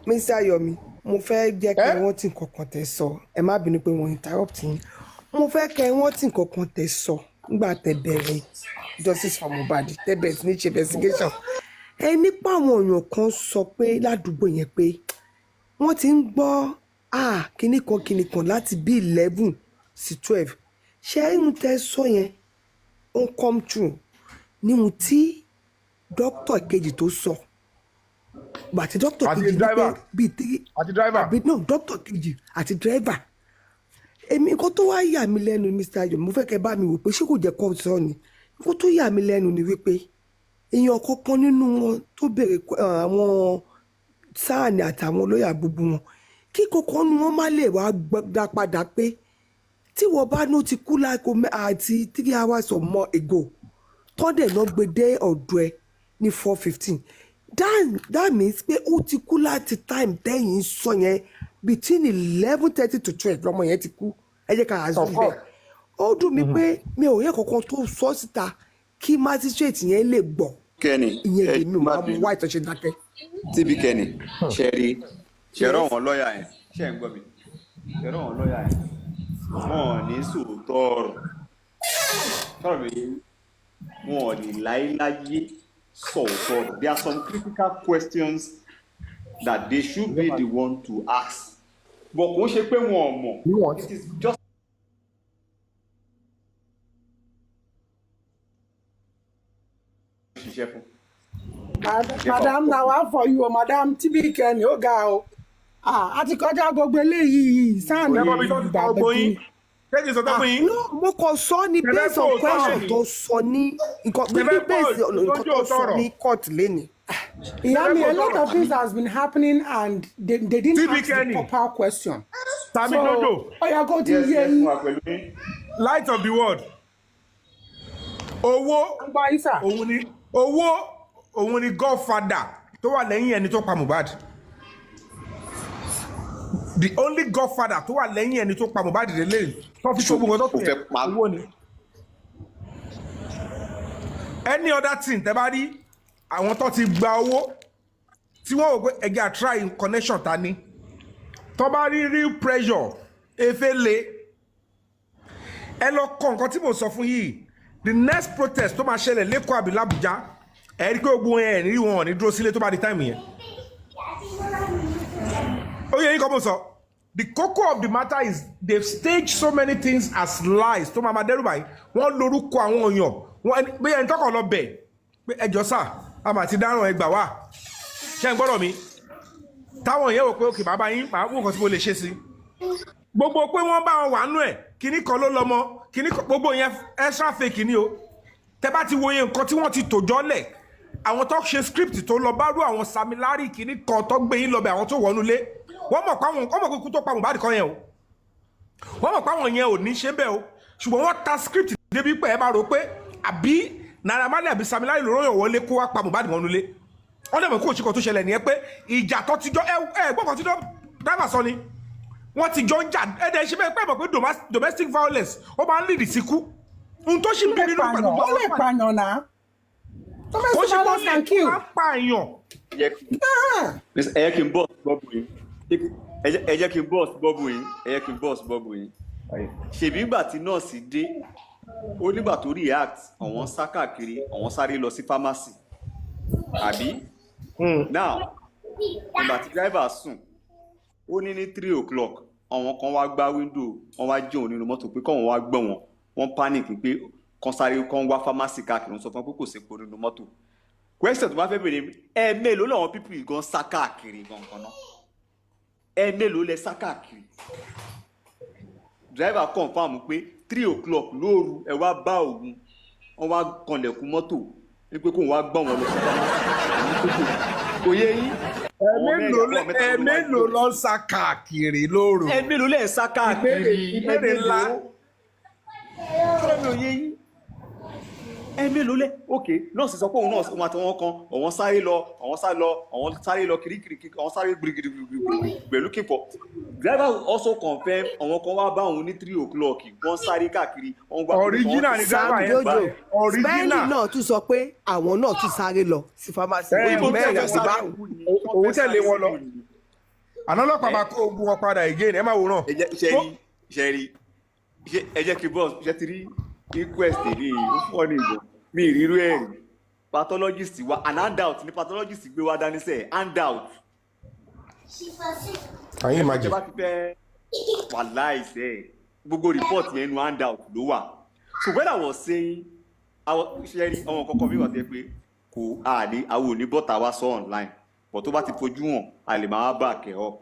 Mr. Yomi mo fẹ́ jẹ́ kí wọ́n tí nǹkan tẹ̀ sọ ẹ má bínú pé wọ́n interrupt yín mo fẹ́ kí wọ́n tí nǹkan tẹ̀ sọ nígbà tẹ̀ bẹ̀rẹ̀ justice for Mohbad tẹ̀ bẹ̀rẹ̀ ní ṣe investigation ẹ nípa àwọn èèyàn kan sọ pé ládùúgbò yẹn pé wọ́n ti ń gbọ́ kinní kan láti bí 11 sí 12 ṣé ń tẹ́ sọ yẹn ó ń come true ní ohun tí dókítà kejì tó sọ àti dókítà kejì bíi 3 àbí no dókítà kejì àti dírẹ́fà èmi nǹkan tó wá yà mí lẹ́nu Mr. Yomi mo fẹ́ kẹ́ bá mi wò pé ṣé kò jẹ́ kó sọ ni nǹkan tó yà mí lẹ́nu ni wípé èèyàn kankan nínú wọn tó béèrè àwọn sáàni àtàwọn lọ́ọ̀yà gbogbo wọn kí kankan nu wọn má lè wá dá padà pé tí wọ́n bá ní ó ti kú láìkó àti 3 hours or more ago tọ́dẹ̀ náà gbé dé ọ̀dọ̀ ẹ ní 4:15 that means pé ó ti kú láti time tẹ́yìn sọ yẹn between 11:30 to 12 lọ́mọ yẹn ti kú ẹ jẹ́ ká àzú bẹ́ẹ̀ ó dùn mí pé mi ò yẹ kankan tó sọ síta kí magistrate yẹn lè gbọ́ ìyẹn èmi ò máa mú wá ìtọ́ṣe dákẹ́. tíbi kẹ́ni ṣe rí ṣe rọ wọn lọ́ọ̀yà yẹn ṣe ń gbọ́ mi ṣe rọ wọn lọ́ọ̀yà yẹn wọn ò ní sòótọ́ ọ̀rọ̀ sọ̀rọ̀ mi wọn ò ní láéláyé sòótọ́ ọ̀rọ̀ there are some critical questions that they should be the one to ask but kò ń ṣe pé wọn ò mọ̀ it is just. Madam na wá for you Madam TB Kenny ó ga o àti kọjá gbogbo eléyìí sáànù ìgbà bẹ́ẹ̀ mo kàn sọ ní based on question tó sọ ní nǹkan tó sọ ní court lẹ́nu. ìyá mi a lot of things has been happening and they didn't ask the proper question. So oya go ti yé yín. Light of the world òun ni godfather tó wà lẹ́yìn ẹni tó pa Mohbad the only godfather tó wà lẹ́yìn ẹni tó pa Mohbad lélẹ́yìn tó fi tó gbogbo tó fi owó ni any other thing tẹ́ bá rí àwọn tó ti gba owó tí wọ́n wò pé ẹ̀jẹ̀ try connection ta ni tó bá rí real pressure efele ẹ lọ kọ nǹkan tí mo sọ fún yìí the next protest tó máa ṣẹlẹ̀ lẹ́kọ̀ọ́ àbí l'Abuja ẹ rí pé ogun ẹ̀ ní wọn ò ní dúró sílé tó bá di táìmù yẹn. ó yẹ yín kọ́ mo sọ the cocoa of the matter is they've staged so many things as lies tó máa ma dẹ́rù báyìí wọ́n lórúkọ àwọn èèyàn wọ́n bí ẹni tọ́kọ̀ lọ bẹ̀ pé ẹjọ́ sà a máa ti dáràn ẹgbà wá ṣé ń gbọ́dọ̀ mi táwọn èèyàn wò pé òkè bàbá yín màá wò nǹkan tí mo lè ṣe sí gbogbo pé wọ́n bá wọn wà nú ẹ̀ kíní kan ló lọ́mọ kíní kan gbogbo yẹn extra fake ni o tẹ́ bá ti wo yẹn nǹkan tí wọ́n ti tòjọ́ lẹ̀ àwọn tó ṣe script tó lọ bá rú àwọn samilari kíní kan tó gbé yín lọ bẹ̀ àwọn tó wọnú lé wọ́n mọ̀ pé kú tó pa Mohbad kan yẹn o wọ́n mọ̀ pé àwọn yẹn ò ní ṣe bẹ́ẹ̀ o ṣùgbọ́n wọ́n ta script débi pé ẹ bá rò pé àbí Naira Marley àbí samilari ló rọyàn wọlé kó wá pa Mohbad wọnú lé wọ́n dẹ̀ mọ̀ kó òṣìkọ̀ tó ṣẹlẹ̀ nìyẹn pé ìjà tó ti jọ gbọ́kàn tí dábà sọ ni wọ́n ti jọ ń jà ẹ̀dẹ̀ ṣe bẹ́ẹ̀ pẹ́ mọ̀ pé domestic violence ó máa ń lead síkú ohun tó ṣì ń bí nínú pẹ̀lú ó lè pààyàn náà domestic violence can kill. ó pààyàn. ẹ jẹ́ kí n bọ́ọ̀sì bọ́ọ̀bù yín ẹ jẹ́ kí n bọ́ọ̀sì bọ́ọ̀bù yín ṣèbí ìgbà tí nọ́ọ̀sì dé ó nígbà tó react àwọn sá káàkiri àwọn sáré lọ sí pharmacy àbí now ìgbà tí driver sùn ó ní 3 o'clock àwọn kan wá gbá window wọ́n wá jẹun nínú mọ́tò pé kọ́wọn wá gbọ́ wọ́n panic pé kan sáré kan wá pharmacy káàkiri wọ́n sọ fún pé kò sépo nínú mọ́tò question tó bá fẹ́ bèrè mélòó làwọn people gan sá káàkiri gangan náà mélòó lẹ sá káàkiri driver confam pé 3 o'clock lóru ẹ wá bá òun wọ́n wá kanlẹ̀kùn mọ́tò wípé kóun wá gbọ́ wọn lọ sí pharmacy kò yé yín. Mélòó lọ ń sá káàkiri lóru. Mélòó lẹ ń sá káàkiri. Ìbéèrè ńlá. Ṣé mi ò yé yín? Mélòó lẹ ok nọ́ọ̀sì sọ pé òun náà wọn àti wọn kan àwọn sáré lọ kirikiri àwọn sáré gbirigbiri pẹ̀lú kíkọ. Driver also confirm àwọn kan wá bá òun ní 3 o'clock wọ́n sáré káàkiri. Original ni driver yẹn bá Spẹ́ẹ̀lì náà tún sọ pé àwọn náà tún sáré lọ sí pharmacy. Òun tẹ̀lé wọn lọ. Àná ọlọ́pàá máa kó ogun wọn padà again ẹ má wo náà. Ṣẹ́rí ẹ jẹ́ kí bọ́ọ̀sì ṣe ti rí request ní fún ní ìbò mi ìrírú ẹ̀rí pathologist wa an handout ní pathologist gbé wá dání sẹ́ẹ̀ handout. Ayé máa jẹ. Ìjọba ti fẹ́ wà láìsẹ̀ gbogbo report yẹn nu handout ló wà. So when I was saying ṣẹ́rí àwọn kọ̀ọ̀kan mi wà tẹ́ pé kò àní àwọn òní bọ́ta wá sọ online but tó bá ti fojú hàn a lè máa back ẹ̀ up.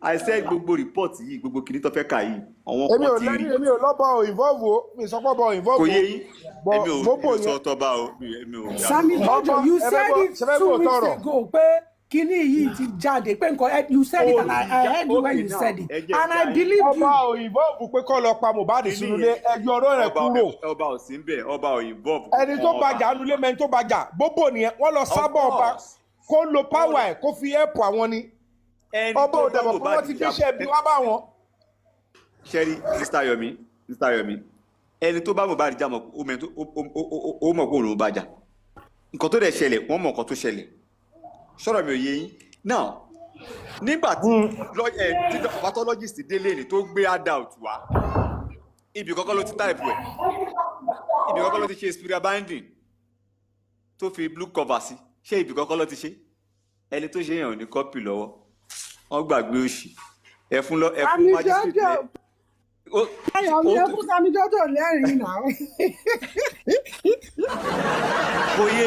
I said gbogbo report yìí gbogbo kìíní tó fẹ́ kà yìí àwọn kan ti rí. èmi ò lọ́bọ̀ involve o mi sọ pé bọ̀ involve o. kò yé yín èmi ò sọ tọ́ba o èmi ò. Sami Jojo you said it 2 weeks ago pé kíní yìí ti jáde pé nǹkan you said it and I heard you when you said it and I believe you. ọba ò involve pé kọ́ lọ pa Mohbad sínú ilé ẹgbẹ́ ọ̀rọ̀ rẹ̀ kúrò. ọba ò sí bẹ́ẹ̀ ọba ò involve. ẹni tó bàjá nulẹ̀ mẹ́ni tó bàjá bóbò nìyẹn wọ́n lọ sábọ̀ ọba kó lo power ẹ̀ kó fi help àwọn ni. ọba ò dẹ̀bọ̀ pé wọ́n ti gbéṣẹ́ bí wọ́n bá wọn. Ṣẹ́rí Mr. Yomi ẹni tó bá Mohbad jà mọ̀ ó mọ̀ pé òun ló bá jà nǹkan tó dẹ̀ ṣẹlẹ̀ wọ́n mọ̀ nǹkan tó ṣẹlẹ̀ sọ̀rọ̀ mi ò yé yín now nígbà tí pathologist délé ni tó gbé handout wá ibi kọ́kọ́ ló ti type ẹ̀ ibi kọ́kọ́ ló ti ṣe spiral binding tó fi blue cover sí ṣé ibi kọ́kọ́ ló ti ṣe ẹni tó ṣe yàn ò ní kọ́pì lọ́wọ́ wọ́n gbàgbé òṣì ẹ̀fún májísírètì ayọ̀ mi ẹkún Sami Jojo lẹ́rìn-ín náà. kò yé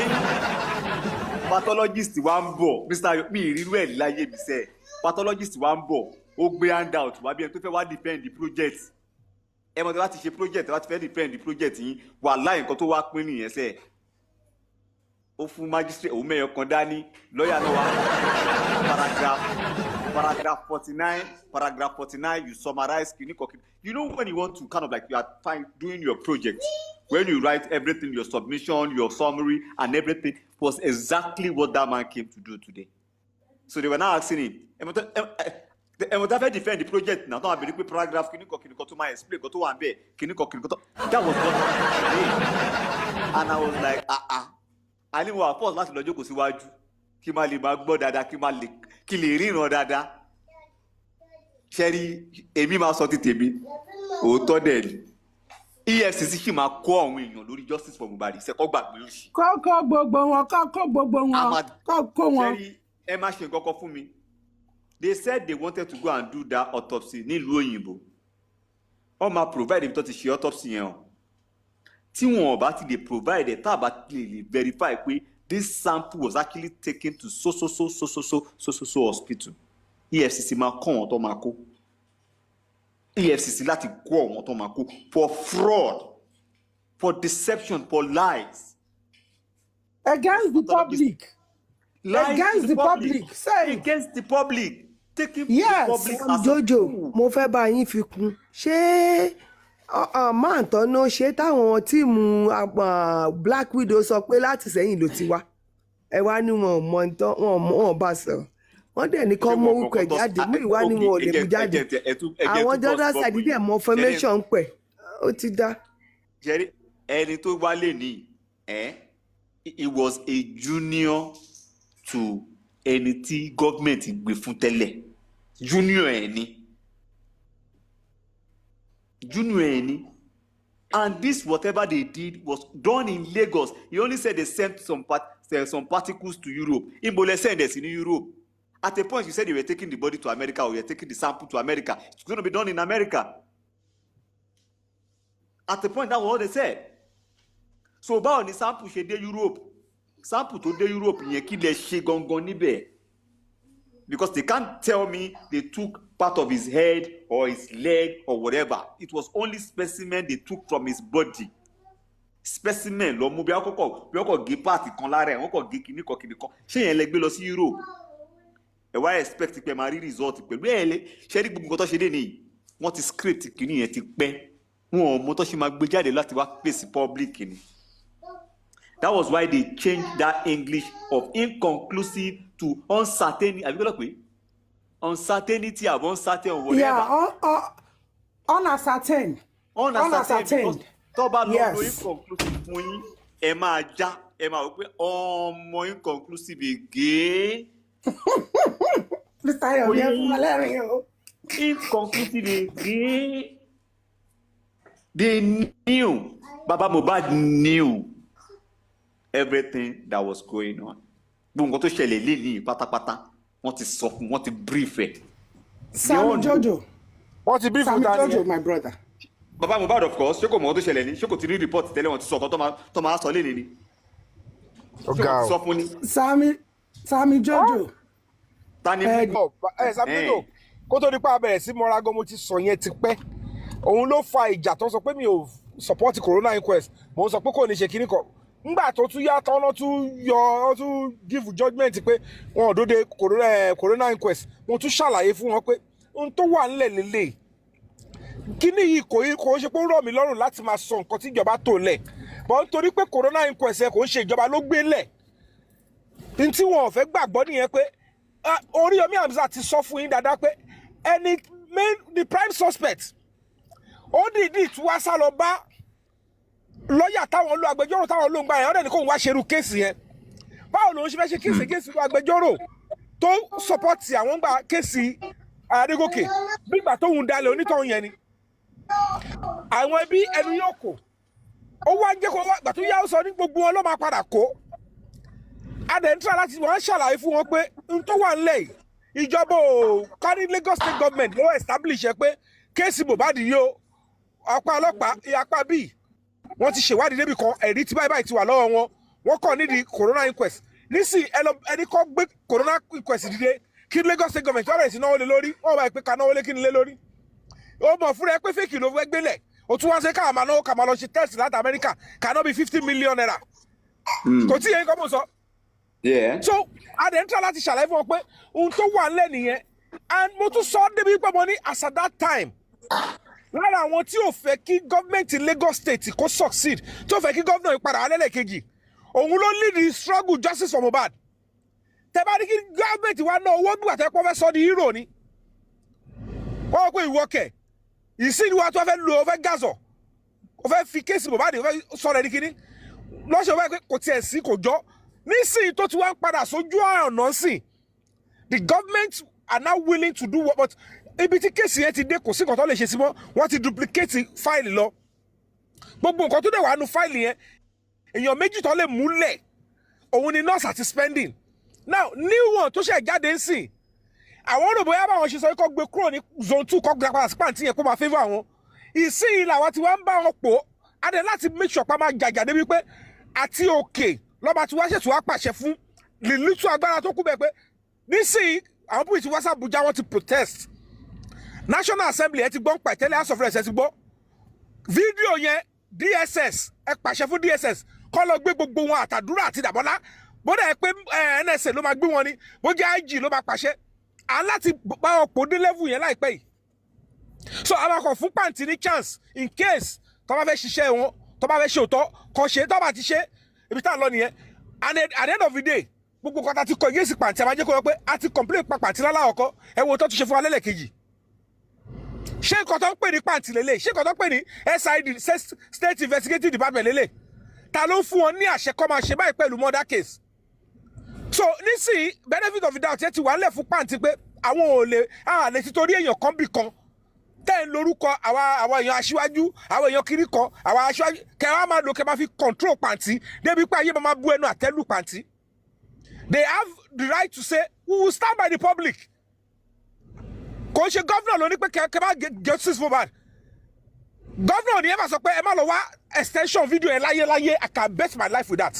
pathologist wa ń bọ̀ Mr. mi ìrírú ẹ̀ láyé mi sẹ́ pathologist wa ń bọ̀ ó gbé handout wá bí ẹni tó fẹ́ wá defend the project ẹ mọ̀ tí wọ́n ti ṣe project wọ́n ti fẹ́ defend the project yín wà láì nǹkan tó wá pín nìyẹn sẹ́ ó fún magistrate òun mẹ́yọ kan dání lọ́ọ̀yà náà wá paragraph 49 you summarize kìnnìkan you know when you want to kind of like you are doing your project when you write everything your submission your summary and everything was exactly what that man came to do today so they were now asking him ẹ̀mọ̀tá fẹ́ defend the project náà tó wà bẹ̀rẹ̀ pé paragraph kìnnìkan tó máa explain kan tó wà ń bẹ̀ kìnnìkan tó that was what happened and I was like a ní wọ́n àpọ̀ láti lọ jókòó síwájú kí máa lè máa gbọ́ dáadáa kí lè ríran dáadáa ṣẹ́rí èmi máa sọ ti tèmi òótọ́ dẹ̀ ni EFCC ṣì máa kó àwọn èèyàn lórí justice for Mohbad ṣẹ́kọ́ gbàgbé òṣì. kọ́kọ́ gbogbo wọn kọ́kọ́ gbogbo wọn kọ́kọ́ wọn. ṣẹ́rí ẹ má ṣe nǹkan kan fún mi. They said they wanted to go and do that autopsy nílùú òyìnbó. Wọ́n máa provide ibi tó ti ṣe autopsy yẹn o. Tí wọn ò bá ti lè provide ẹ̀ tá a bá ti lè verify pé this sample was actually taken to so hospital. EFCC máa kọ́ wọn tó máa kó. EFCC láti kó àwọn tó máa kó for fraud, for deception, for lies. Against the public. Against the public. Say against the public. Taking yes. the public as Jojo, mo fẹ́ bá yín fi kún. Ṣé máa tọ́nà ṣé táwọn tíìmù Black Widow sọ pé láti sẹ́yìn ló ti wá? Ẹ wá ní wọn mọ ìtàn wọn bá sọ̀rọ̀. Wọ́n dẹ̀ ní kọ́ mọ orúkọ ẹ̀ jáde mú ìwá ni wọn ò lè mú jáde. Àwọn jọ́dá sàdídẹ̀ mọ formation pẹ̀ ó ti dá. Jerry, ẹni tó wá lè ní it was a junior to ẹni tí gọ́ọ̀mẹ̀ntì gbé fún tẹ́lẹ̀. Junior ẹni. And this, whatever they did, was done in Lagos. He only said they sent some particles to Europe. Imole sent this in Europe. At a point, you said you were taking the body to America or you were taking the sample to America. It's going to be done in America. At a point, that was what they said. So, about the sample she did Europe. Sample to the Europe, yẹn lè ṣe gangan níbẹ̀. Because they can't tell me they took part of his head or his leg or whatever. It was only specimen they took from his body. Specimen lọ mú bí ọkọ̀ gé part kan lára ẹ̀, wọ́n kọ̀ gé kíní kan. Ṣé yẹn lẹ gbé lọ sí Europe? Ẹ wá expect pé máa rí result pẹ̀lú ẹ̀ lé. Ṣé rí gbogbo nǹkan tó ṣe dé nìyí? Wọ́n ti script kíní yẹn ti pẹ́. Wọn ò mọ tó ṣe máa gbé jáde láti wá face public ni. That was why they changed that English of inconclusive to uncertain. Have you got a uncertainty or uncertain or whatever? Yeah, uncertain. Uncertain. Toba no inconclusive fún yín, ẹ máa wò pé ọmọ inconclusive again. Mr. Yomi, inconclusive again. They knew. Baba Mohbad knew everything that was going on. Gbogbo tó ṣẹlẹ̀ lélẹ̀ pátápátá wọ́n ti sọ fún wọ́n ti brief ẹ̀. Sammy Jojo. Wọ́n ti brief Sammy Jojo, my brother. Baba Mohbad, of course, ṣé kò mọ̀ tó ṣẹlẹ̀ ní ṣé kò ti rí report tẹ́lẹ̀ wọ́n ti sọ ọ̀kan tó máa sọ lélẹ̀ ni. Ṣé wọ́n ti sọ fún ni. Sammy Jojo. Tani Sammy Jojo kó tó nípa abẹ́rẹ́ sí mọ́rágọ́ mo ti sọ yẹn ti pẹ́. Òun ló fa ìjà tó sọ pé mi ò support corona inquest. Mo sọ pé kò ní ṣe kíní kan. Ngbà tó tún yá tán lọ́ tún give judgement pé wọn ò dóde corona inquest. Mo tún ṣàlàyé fún wọn pé ohun tó wà nílẹ̀ lélẹ̀. Kíní yìí kò ṣe pé ó rọ̀ mí lọ́rùn láti máa sọ nǹkan tí ìjọba tó lẹ̀. Bọ́n nítorí pé corona inquest ẹ̀ kò ń ṣe ìjọba ló gbé lẹ̀. Ní tí wọn ò fẹ́ gbàgbọ́ nìyẹn pé Oríyọmí Hamzat ti sọ fún yín dáadáa pé the prime suspect ó dìídì tí wá sá lọ bá lọ́yà táwọn lo agbẹjọ́rò táwọn ló ń gbà yẹn ọ̀dẹ̀ ní kò ń wá ṣerú kéèsì yẹn. Báwo ló ń ṣe fẹ́ ṣe kéèsì lu agbẹjọ́rò tó sọpọ́tì àwọn gba kéèsì Adégòkè nígbà tó ń dalẹ̀ onítọ̀hún yẹn ni. Àwọn ẹbí ẹnu yóò kò ó wá jẹ́ kó wá gbà tó yá ó sọ ní gbogbo wọn ló máa padà kó. Adẹ̀ntra láti wọ́n ṣàlàyé fún wọn pé n tó wà nílẹ̀ yìí ìjọba ò kárí Lagos state government ló establish ẹ pé kéèsì Mohbad yìí ó apá ọlọ́pàá apá bíi wọ́n ti ṣèwádìí débi kan ẹ̀rí tí báyìí ti wà lọ́wọ́ wọ́n kàn nídìí corona inquest nísìnyí ẹni kọ́ gbé corona inquest dìde kí Lagos state government wọ́n bẹ̀rẹ̀ sí náwó lé lórí wọ́n bá pé ká náwó lé kí ni lé lórí ó mọ̀ fúnra ẹ pé fèkì ló fẹ́ gbélẹ̀ ó tún wá ṣe ká máa lọ ṣe test láti Amẹ́ríkà ká náà bí 50 million naira kò tí yẹn kọ́ mọ̀ sọ. So Adẹ̀ntra láti ṣàlàyé fún wọn pé ohun tó wà nílẹ̀ nìyẹn and mo tún sọ débi pé mo ní as at that time lára àwọn tí ò fẹ́ kí gọ́ọ̀mẹ̀ntì Lagos state kó succeed tó fẹ́ kí gọ́ọ̀nà ìpadà alẹ́lẹ̀kejì òun ló lead the struggle justice for Mohbad. Tẹ́ bá ní kí gọ́ọ̀mẹ̀ntì wa ná owó gbà tẹ́ pọ́ fẹ́ sọ di hero ni wọ́n pé ìwọ kẹ̀ ìsìn wa tó fẹ́ lo fẹ́ gazọ̀ ó fẹ́ fi kéèsì Mohbad ó fẹ́ sọ̀rọ̀ ẹni kíní lọ́sẹ̀ wọ́n pé kò tiẹ̀ sí kò jọ́ nísìnyí tó ti wá ń padà sójú ọ̀nà sí the government are now willing to do what but ibi tí kéèsì yẹn ti dé kò sí nǹkan tó lè ṣe sí mọ́ wọ́n ti duplicate file lọ gbogbo nǹkan tó dẹ̀ wà nù fáìlì yẹn èèyàn méjì tó lè múlẹ̀ òun ni nurse àti spending now new one tó ṣe jáde ń sìn àwọn rò bóyá báwọn ṣe sọ kó gbé kúrò ní zone 2 kó gbé padà sí pàǹtí yẹn kó máa favour àwọn ìsìn làwọn tí wọ́n ń bá wọn pò adé láti make sure pa máa jàjà débi pé àti òkè lọ́ba tí wọ́n ṣètò wá pàṣẹ fún lílítú agbára tó kú bẹ́ẹ̀ pé nísìnyí àwọn púpì tí wọ́n sàbújá wọn ti protest National Assembly ẹ ti gbọ́ ń pa ìtẹ́lẹ̀ House of Reps ẹ ti gbọ́ fídíò yẹn DSS ẹ pàṣẹ fún DSS kọ́ lọ gbé gbogbo wọn àtàdúrà àti Dàbọ́lá bóde ẹ pé NSA ló máa gbé wọn ni bó jẹ́ IG ló máa pàṣẹ aláti bá wọn pò dé level yẹn láìpẹ́ yìí so àwọn kan fún pàǹtí ní chance in case tó bá fẹ́ ṣiṣẹ́ wọn tó bá fẹ́ ṣe òótọ́ kọ́ ṣe tó bá ti ṣe ibi tá à ń lọ nìyẹn and at the end of the day gbogbo kan tá ti kọ ìyẹ́sì pàǹtí àbájẹ́ kó yọ pé a ti complain pa pàǹtí lálàkọ́ ẹ wo tó ti ṣe fún wa lẹ́lẹ́kejì ṣé nǹkan tó ń pè ní pàǹtí lélẹ̀ ṣé nǹkan tó ń pè ní SID State Investigative Department lélẹ̀ ta ló ń fún wọn ní àṣẹ kọ́ máa ṣe báyìí pẹ̀lú murder case so nísìnyí benefit of the doubt ẹ ti wà lẹ̀ fún pàǹtí pé àwọn ò lè ti torí èèyàn kan bì kan tẹ́ ń lórúkọ àwọn èèyàn aṣíwájú àwọn èèyàn kiri kan àwọn aṣíwájú kẹ́ wá máa lò kẹ́ máa fi control pàǹtí débi pé ayé máa bú ẹnu àtẹ́lù pàǹtí they have the right to say we will stand by the public kò ń ṣe governor ló ní pé kẹ́ máa justice Mohbad governor ní ẹ máa sọ pé ẹ má lọ wá extension video ẹ láyé I can bet my life with that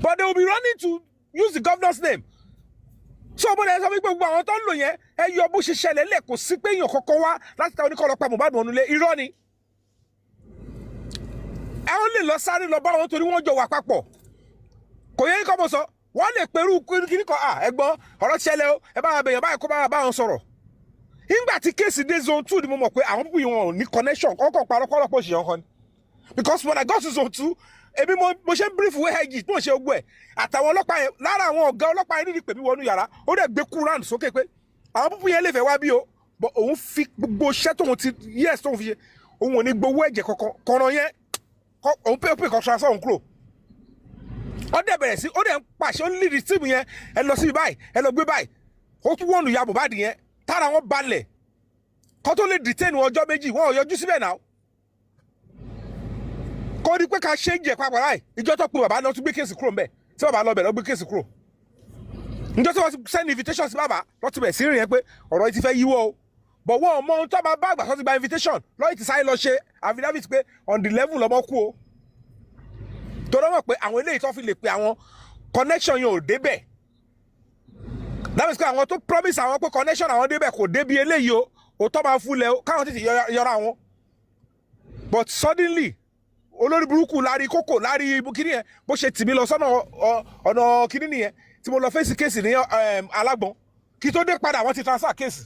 but they will be running to use the governor's name so bó dẹ̀ sọ wípé gbogbo àwọn tó ń lò yẹn ẹ yọ bó ṣe ṣẹlẹ̀ lẹ̀ kò sí pé èèyàn kọ́kọ́ wá láti ta oníkọ́ lọ pa Mohbad wọnú ilé irọ́ ni ẹ ń lè lọ sáré lọ bá wọn torí wọ́n jọ wà papọ̀ kò yẹ kí ọmọ sọ wọ́n lè pẹ̀rú kíní kan ẹ̀gbọ́n ọ̀rọ̀ ṣẹlẹ̀ o ẹ bá wọn bẹ̀yàn báyìí kó bá wọn sọ̀rọ̀ nígbà tí kéèsì dé zone 2 ni mo mọ̀ pé àwọn púpù wọn ò ní connection ọkọ̀ parọ́ kọ́lọ́pọ̀ ṣèyàn kan ni because when I got to zone 2 èmi mo ṣe ń brief wéhẹ́jì tí mo ṣe ogbó ẹ̀ àtàwọn ọlọ́pàá yẹn lára àwọn ọ̀gá ọlọ́pàá yẹn nídìí pè mí wọnú yàrá ó dẹ̀ gbé kúrán sókè pé àwọn púpù yẹn lè fẹ́ wá bí o but òun fi gbogbo iṣẹ́ tóun ti yes tóun fi ṣe òun ò ní gbowó ẹ̀jẹ̀ kankan kọ̀ọ̀ràn yẹn òun pé kan transfer òun kúrò ó dẹ̀ bẹ̀rẹ̀ sí ó dẹ̀ ń pàṣẹ ó ń lead team yẹn ẹ lọ síbi báyìí ẹ lọ gbé báyìí ó tún wọ́n ìyá Mohbad yẹn tára wọn balẹ̀ kó tó lè detain ọjọ́ méjì wọn ò yọjú síbẹ̀ náà kó ní pé ká ṣe ń jẹ papọ̀ láì ìjọ tó pe bàbá náà tún gbé kéèsì kúrò ńbẹ̀ tí bàbá lọ bẹ̀ lọ gbé kéèsì kúrò níjọ́ tí wọ́n ti send invitation sí bàbá lọ́tún bẹ̀ sí rìn yẹn pé ọ̀rọ̀ yìí ti fẹ́ yíwọ́ o but wọn ò mọ ohun tó máa bá àgbà tó ti gba invitation lọ́yìn ti sáré lọ ṣe affidavit pé on the level lọ́mọ kú o tó lọ́mọ̀ pé àwọn eléyìí tó fi lè pe àwọn connection yẹn ò débẹ̀ that means pé àwọn tó promise àwọn pé connection àwọn débẹ̀ kò débi eléyìí o òótọ́ máa fúnlẹ̀ o káwọn tètè yọra wọn but suddenly olórí burúkú lárí kókò lárí kíní yẹn bó ṣe tì mí lọ sọ́nà ọ̀nà kíní nìyẹn tí mo lọ fèsì kéèsì ní alágbọ̀n kí tó dé padà wọ́n ti transfer kéèsì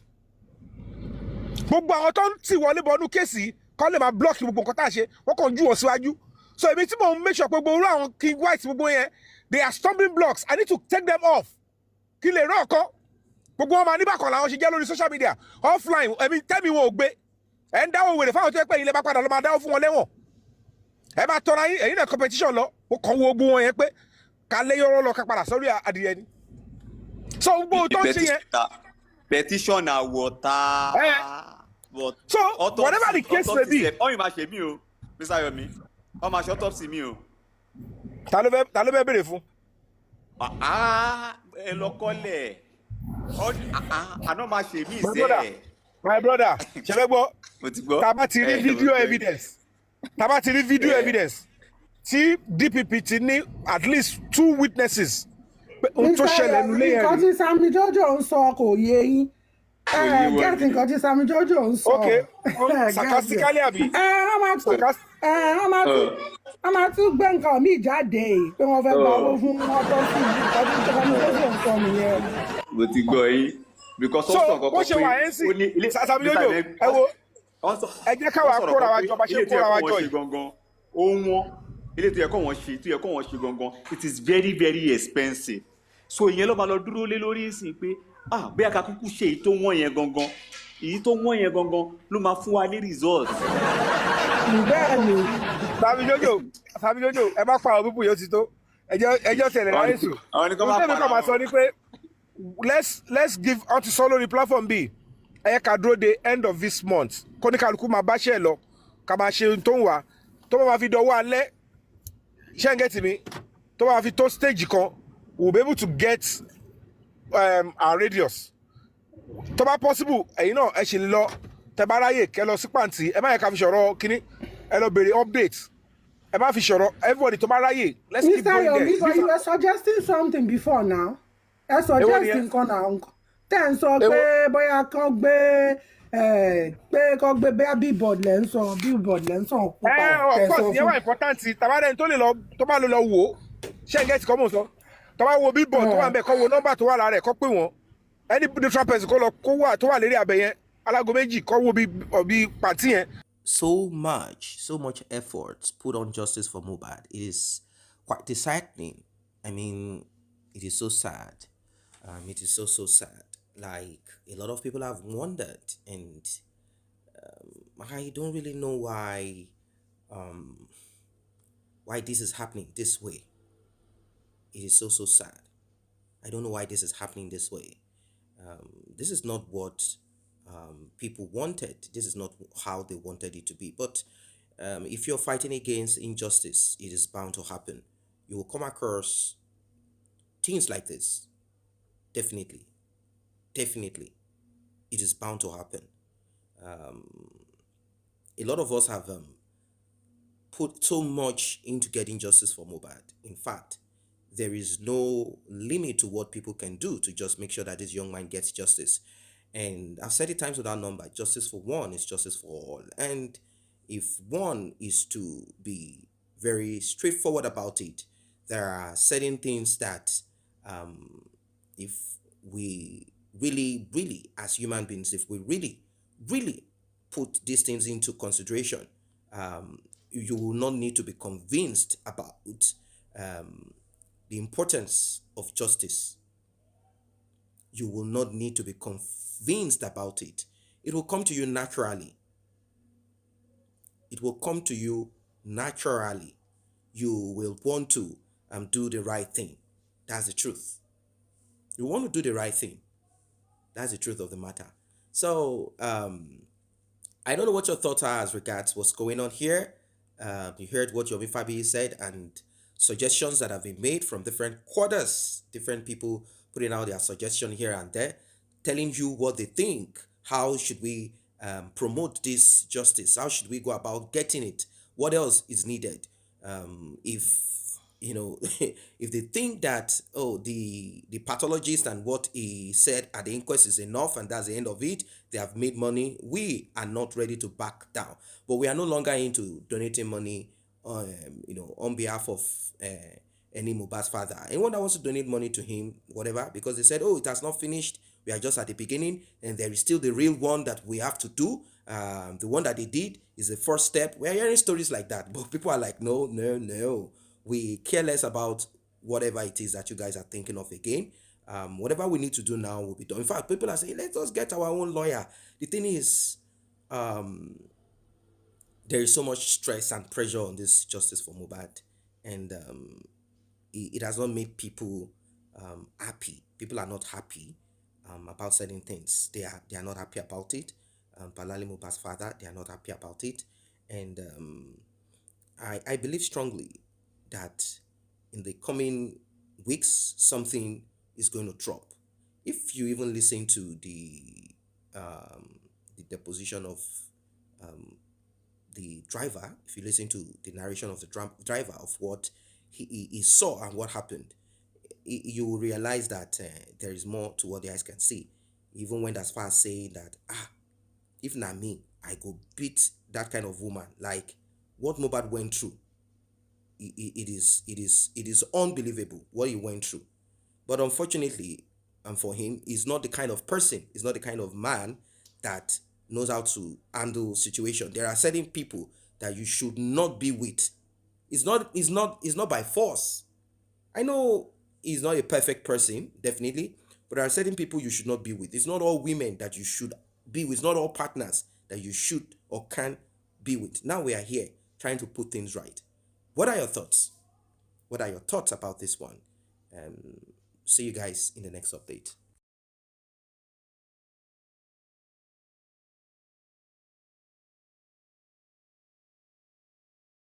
gbogbo àwọn tó ń tì wọlé bọ́nú kéèsì kọ́ lè máa blọ́ọ̀kì gbogbo nǹkan tá a ṣe wọ́n kàn jù wọ́n síwájú so èmi tí mo ń make sure pé gbogbo àwọn King White gbogbo yẹn they are stumbling blocks I need to take them off kí lè rán ọkọ gbogbo wọn máa níbàkan làwọn ṣe jẹ́ lórí social media offline ẹ̀mí tẹ́mi wọn ò gbé ẹ̀ ń dáwọ́ wèrè fáwọn tó yẹ pé ilé bá padà lọ máa dáwọ́ fún wọn lẹ́wọ̀n ẹ bá tọ́ra yín ẹ̀yin náà competition lọ ó kàn wo ogun wọn yẹn pé ká lé yọrọ lọ ká padà sórí adìyẹ ni so gbogbo tó ń ṣe yẹn. petition àwọ̀ta. so whatever the case may be. ọyìn máa ṣe mí o Mr. Yomi ọmọ aṣọ autopsy mi o. ta ló fẹ́ béèrè fún. ẹ lọ kọ́lẹ̀ àná máa ṣe mí ìṣe. my brother ṣẹlẹ gbọ́ tá a bá ti rí video evidence. Taba ti rí video evidence tí DPP ti ní at least 2 witnesses ohun tó ṣẹlẹ̀ nílé yẹn. nǹkan tí Sammy Jojo ń sọ kò yé yín gẹ́ẹ̀tì nǹkan tí Sammy Jojo ń sọ. ok sarcastically àbí. wọ́n máa tún gbé nǹkan míì jáde pé wọ́n fẹ́ gba owó fún autopsy nǹkan tí Sammy Jojo ń sọ nìyẹn. mo ti gbọ́ yín because ó sọ kọ́kọ́ pé ó ní ilé Sammy Jojo ẹ wo ẹ jẹ́ káwa kóra wa jọ bá ṣe kóra wa jọ yìí. ohun ilé tó yẹ kó wọ́n ṣe gangan it is very very expensive so ìyẹn ló máa lọ dúró lé lórí ìsìn pé bí aka kúkú ṣe èyí tó wọ́n yẹn gangan ló máa fún wa ní result. bẹ́ẹ̀ni Sammy Jojo ẹ má pa àwọn pípù yóò ti tó ẹjọ́ tẹ̀lé láyé sùn. àwọn nìkan máa pa àwọn sọ ni pé let's give out to solo the platform b ẹ ká dúró de end of this month kóníkàlùkù máa bá ṣe lọ ká máa ṣe tó ń wá tó bá máa fi dọwọ́ alẹ́ ṣé ń get me tó bá máa fi tó stage kan we'll be able to get our radius tó bá possible ẹ̀yin náà ẹ ṣe lè lọ tẹ́ bá ráyè kẹ́ lọ sí pàǹtí ẹ má yẹ ká fi ṣọ̀rọ̀ kínní ẹ lọ béèrè update ẹ má fi ṣọ̀rọ̀ everybody tó bá ráyè let's keep going there. Mr. Yomi, you were suggesting something before now. Ẹ suggesting kan náà tẹ́ ń sọ pé bóyá kán gbé bóyá billboard lẹ́ ń sọ of course yẹn wà important tàbádẹ́ni tó bá lọ wò ó ṣé ń gẹ́tì kọ́ mọ̀ sọ tó bá wo billboard tó wà ń bẹ̀ kọ́ wo nọ́mbà tó wà lára ẹ̀ kọ́ pé wọ́n any neutral person kó lọ kó wà tó wà lérí abẹ yẹn alágo méjì kọ́ wo bí pàtí yẹn. So much effort put on justice for Mohbad. It is quite disheartening. I mean, it is so sad. It is so sad. Like, a lot of people have wondered, and I don't really know why this is happening this way. It is so sad. I don't know why this is happening this way. This is not what people wanted. This is not how they wanted it to be. But if you're fighting against injustice, it is bound to happen. You will come across things like this. Definitely. It is bound to happen. A lot of us have put so much into getting justice for Mohbad. In fact, there is no limit to what people can do to just make sure that this young man gets justice. And I've said it times without number, justice for one is justice for all. And if one is to be very straightforward about it, there are certain things that if we really, as human beings, if we really put these things into consideration, you will not need to be convinced about the importance of justice. You will not need to be convinced about it. It will come to you naturally. It will come to you naturally. You will want to do the right thing. That's the truth. You want to do the right thing. That's the truth of the matter. So, I don't know what your thoughts are as regards what's going on here. You heard what Yomi Fabi said and suggestions that have been made from different quarters, different people putting out their suggestion here and there, telling you what they think. How should we promote this justice? How should we go about getting it? What else is needed? If they think that, the pathologist and what he said at the inquest is enough and that's the end of it, they have made money, we are not ready to back down. But we are no longer into donating money on behalf of any Mohbad's father. Anyone that wants to donate money to him, whatever, because they said, it has not finished, we are just at the beginning, and there is still the real one that we have to do. The one that they did is the first step. We are hearing stories like that, but people are like, no. We care less about whatever it is that you guys are thinking of again. Whatever we need to do now will be done. In fact, people are saying, let us get our own lawyer. The thing is, there is so much stress and pressure on this justice for Mohbad, and it has not made people happy. People are not happy about certain things. They are not happy about it. Palali Mohbad's father, they are not happy about it, and I believe strongly that in the coming weeks something is going to drop. If you even listen to the deposition of the driver, if you listen to the narration of the driver of what he saw and what happened, you will realize that there is more to what the eyes can see. Even went as far as saying that, if not me, I go beat that kind of woman. Like what Mohbad went through, it is unbelievable what he went through. But unfortunately, for him, he's not the kind of person, he's not the kind of man that knows how to handle situation. There are certain people that you should not be with. It's not by force. I know he's not a perfect person, definitely, but there are certain people you should not be with. It's not all women that you should be with. It's not all partners that you should or can be with. Now we are here trying to put things right. What are your thoughts? What are your thoughts about this one? See you guys in the next update.